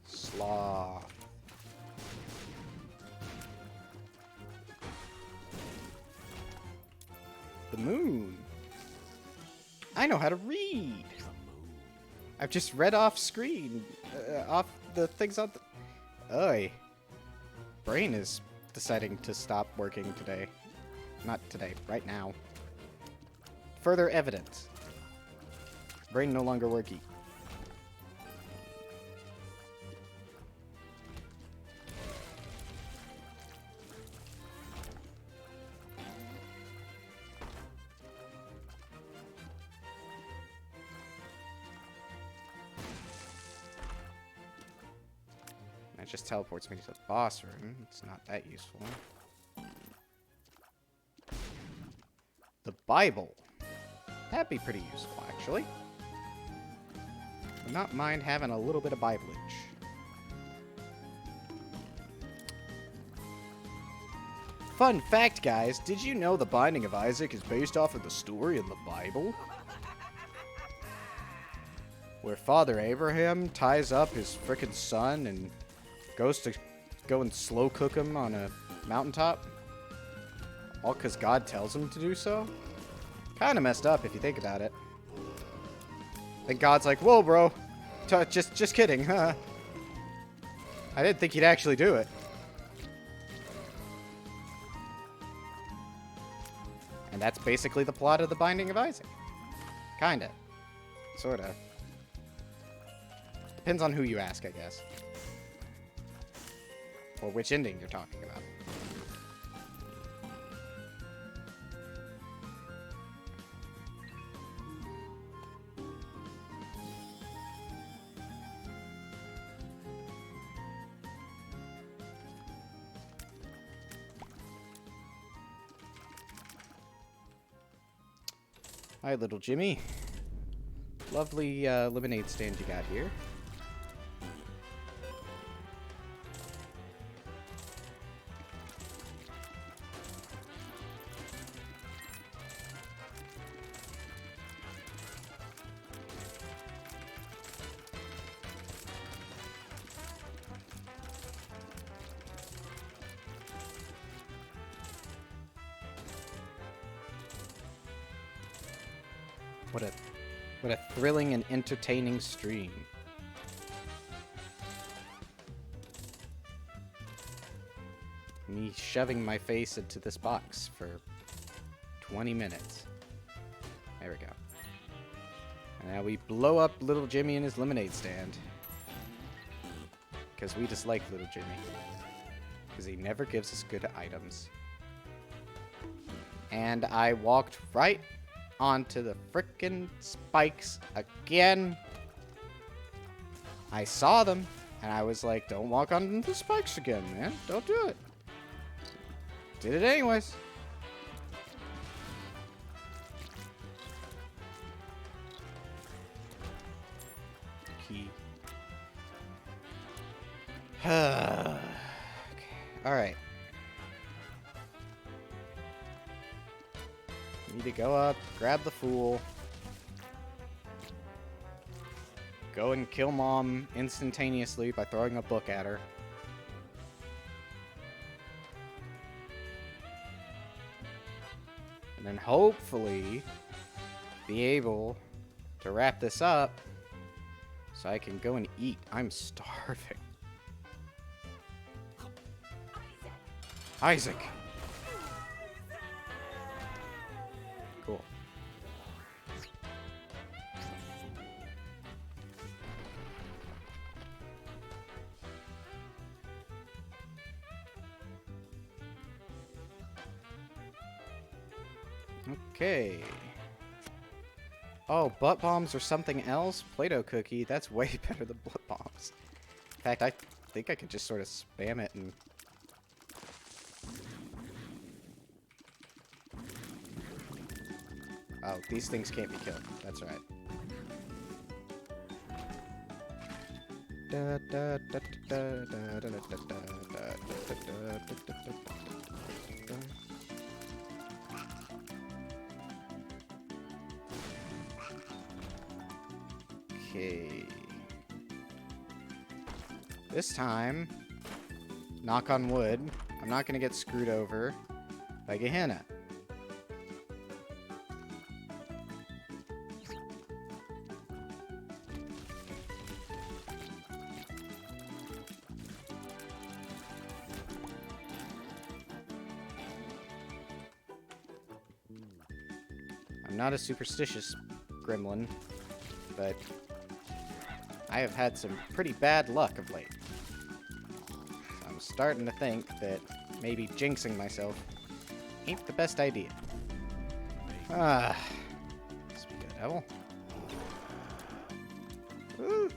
Sloth. The moon. I know how to read. I've just read off screen. Off the things on the... Oy. Brain is deciding to stop working today. Not today, right now. Further evidence. Brain no longer worky. That just teleports me to the boss room. It's not that useful. The Bible. That'd be pretty useful, actually. Would not mind having a little bit of Biblage. Fun fact, guys, did you know the Binding of Isaac is based off of the story in the Bible? Where Father Abraham ties up his frickin' son and goes to go and slow cook him on a mountaintop? All because God tells him to do so? Kinda messed up if you think about it. And God's like, whoa, bro. Just kidding, huh? I didn't think he'd actually do it. And that's basically the plot of The Binding of Isaac. Kinda. Sorta. Depends on who you ask, I guess. Or which ending you're talking about. Hi, little Jimmy. Lovely lemonade stand you got here. What a thrilling and entertaining stream. Me shoving my face into this box for 20 minutes. There we go. And now we blow up little Jimmy and his lemonade stand. Because we dislike little Jimmy. Because he never gives us good items. And I walked right onto the frickin' spikes again. I saw them, and I was like, don't walk onto the spikes again, man. Don't do it. Did it anyways. Key. Okay. Alright. Need to go up, grab the fool. Go and kill Mom instantaneously by throwing a book at her. And then hopefully be able to wrap this up so I can go and eat. I'm starving. Isaac! Cool. Okay. Oh, butt bombs or something else? Play-Doh cookie. That's way better than butt bombs. In fact, I think I could just sort of spam it and... Oh, these things can't be killed. That's right. Okay. This time, knock on wood, I'm not gonna get screwed over by Gehenna. I'm not a superstitious gremlin, but I have had some pretty bad luck of late. So I'm starting to think that maybe jinxing myself ain't the best idea. Ah, speak of the devil. Woo.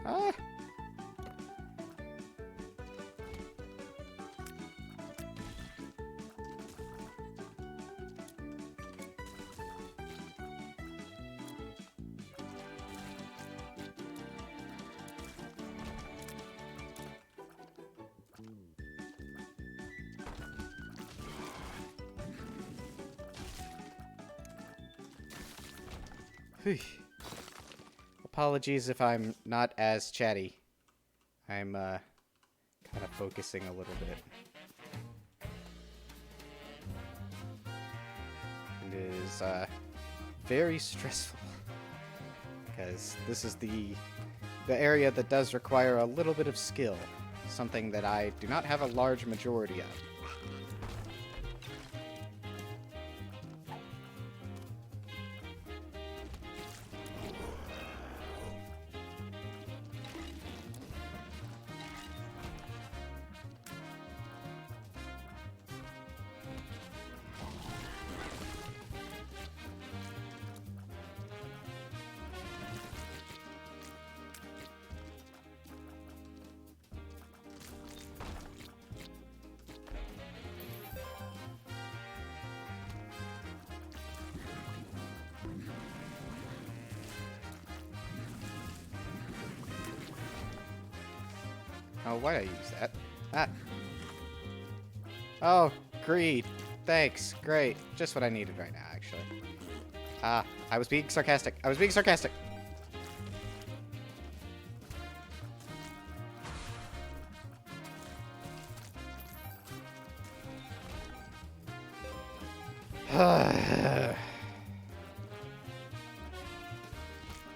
Ah. Apologies if I'm not as chatty. I'm kind of focusing a little bit. It is very stressful because this is the area that does require a little bit of skill, something that I do not have a large majority of. Oh, why'd I use that? Ah. Oh, greed. Thanks. Great. Just what I needed right now, actually. Ah, I was being sarcastic. I was being sarcastic.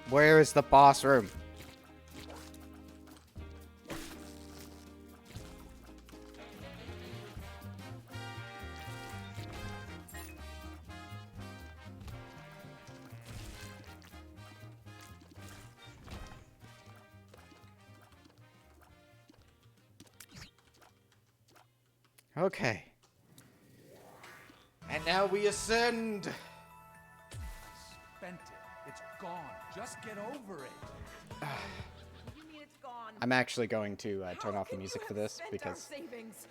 Where is the boss room? Okay. And now we ascend. Spent it. It's gone. Just get over it. What do you mean it's gone? I'm actually going to turn off the music for this Spent because our savings.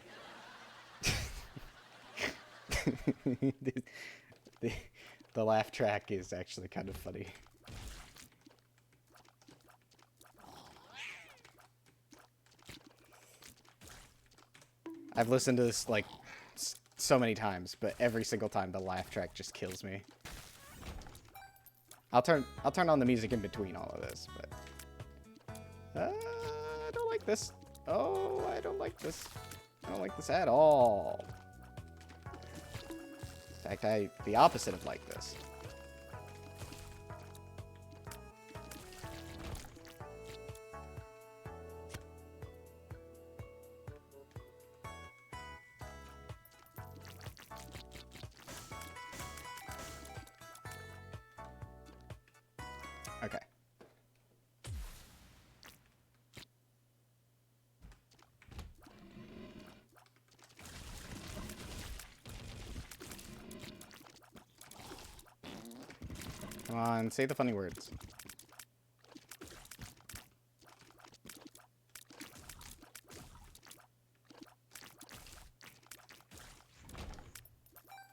the laugh track is actually kind of funny. I've listened to this like so many times, but every single time the laugh track just kills me. I'll turn on the music in between all of this, but I don't like this. Oh, I don't like this. I don't like this at all. In fact, the opposite of like this. Okay. Come on, say the funny words.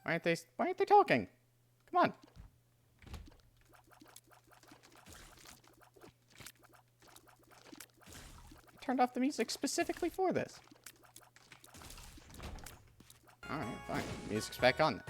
Why aren't they talking? Come on. I turned off the music specifically for this. Alright, fine. Music's back on.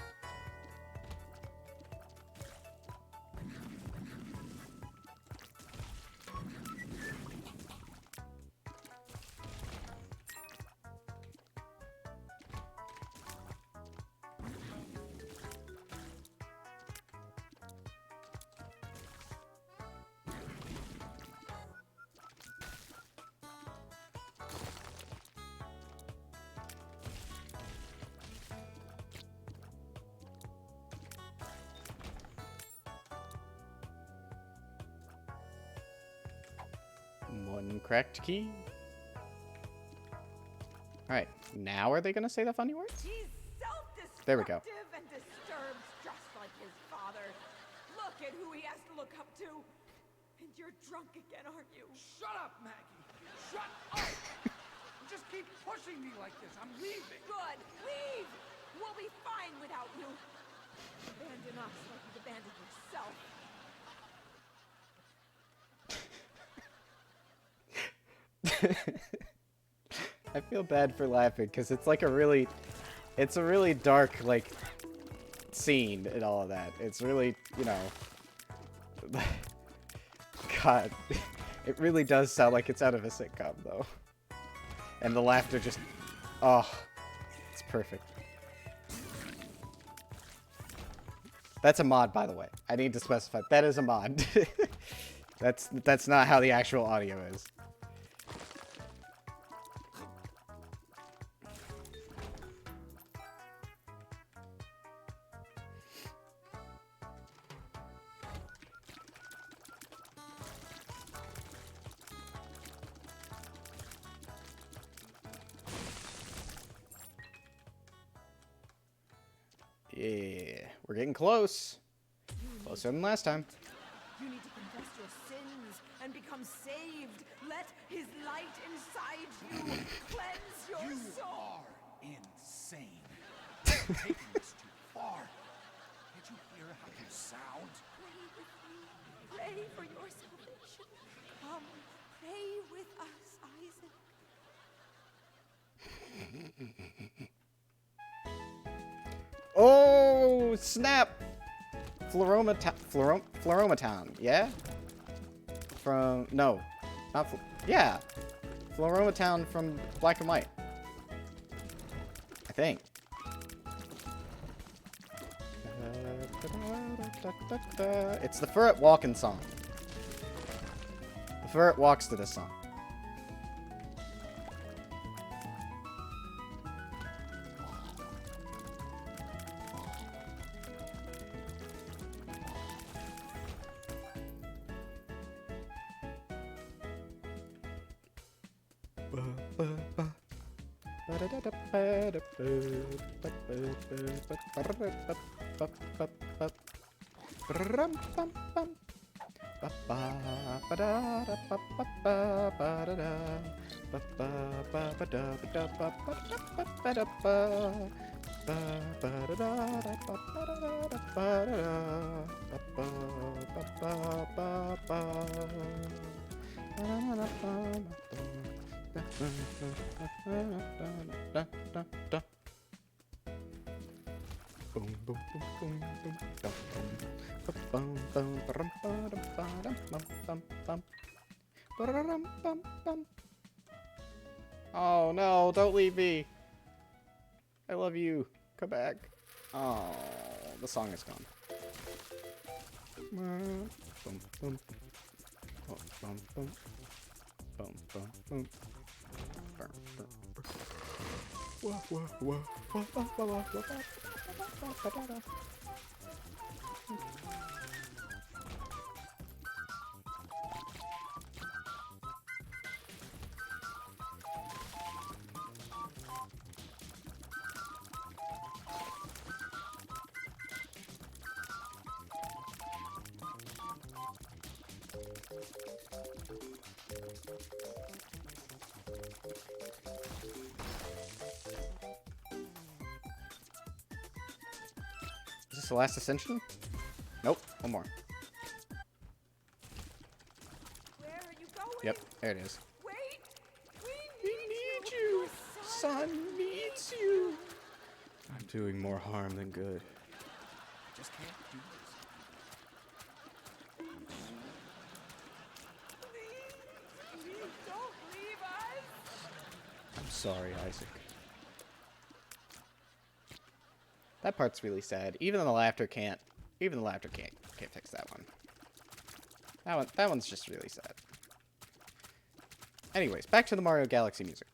One cracked key. Alright, now are they gonna say the funny words? He's self-destructive There we go. and disturbed, just like his father. Look at who he has to look up to. And you're drunk again, aren't you? Shut up, Maggie. Shut up. You just keep pushing me like this. I'm leaving. Good. Leave. We'll be fine without you. Abandon us like you've abandoned yourself. I feel bad for laughing because it's like a really dark like scene and all of that. It's really, you know, God, it really does sound like it's out of a sitcom though. And the laughter just, oh, it's perfect. That's a mod, by the way. I need to specify that is a mod. That's not how the actual audio is. Yeah, we're getting close. Closer than last time. You need to confess your sins and become saved. Let his light inside you cleanse your You soul. are insane. You're taking this too far. Can't you hear how you sound? Pray with me. Pray for your salvation. Come, pray with us, Isaac. Oh, snap! Floromatown, yeah? From, no. Not, yeah. Floromatown from Black and White. I think. It's the ferret walking song. The ferret walks to this song. Oh no, don't leave me. I love you. Come back. Oh, the song is gone. Is this the last ascension? Nope, one more. Where are you going? Yep, there it is. Wait! We need you! Son needs you! I'm doing more harm than good. I just can't do this. Please don't leave us! I'm sorry, Isaac. That part's really sad. Even the laughter can't fix that one. That one's just really sad. Anyways, back to the Mario Galaxy music.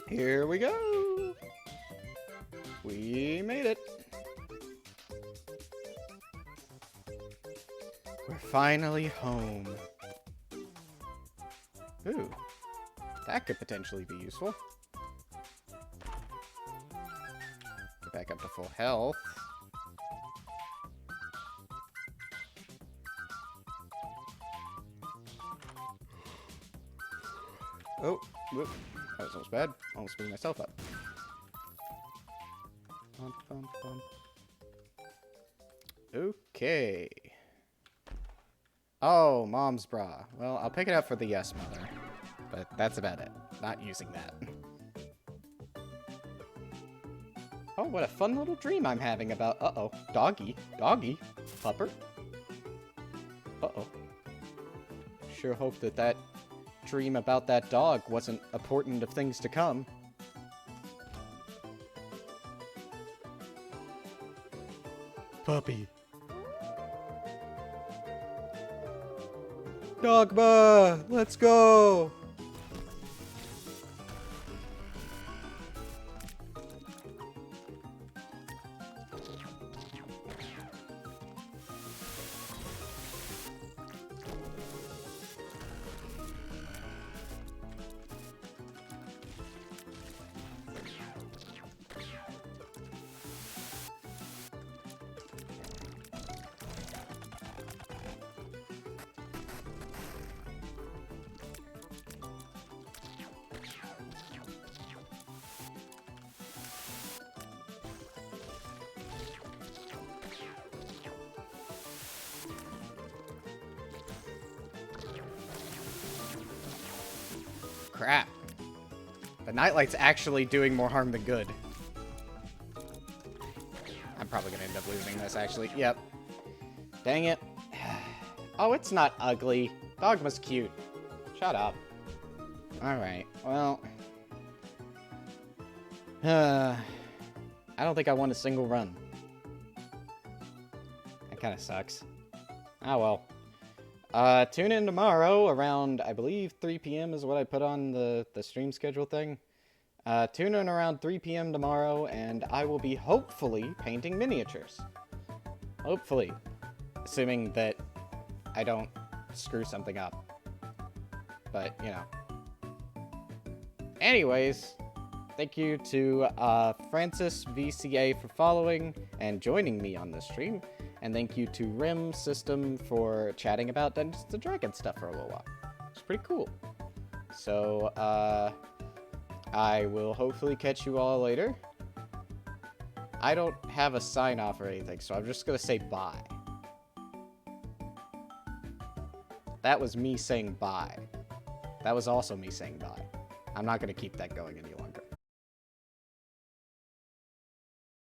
Here we go! We made it! We're finally home. Ooh, that could potentially be useful. Get back up to full health. Oh, whoop. That was almost bad. Almost blew myself up. Bum, bum, bum. Okay. Oh, mom's bra. Well, I'll pick it up for the yes, mother. But that's about it. Not using that. Oh, what a fun little dream I'm having about... Uh-oh. Doggy. Doggy. Pupper. Uh-oh. Sure hope that that dream about that dog wasn't a portent of things to come. puppy. Dogma, let's go. Crap. The nightlight's actually doing more harm than good. I'm probably gonna end up losing this, actually. Yep. Dang it. Oh, it's not ugly. Dogma's cute. Shut up. Alright, well... I don't think I won a single run. That kinda sucks. Oh well. Tune in tomorrow around, I believe, 3 p.m. is what I put on the stream schedule thing. Tune in around 3 p.m. tomorrow, and I will be hopefully painting miniatures. Hopefully. Assuming that I don't screw something up. But, you know. Anyways, thank you to Francis VCA for following and joining me on this stream. And thank you to Rim System for chatting about Dungeons & Dragons stuff for a little while. It's pretty cool. So, I will hopefully catch you all later. I don't have a sign-off or anything, so I'm just gonna say bye. That was me saying bye. That was also me saying bye. I'm not gonna keep that going any longer.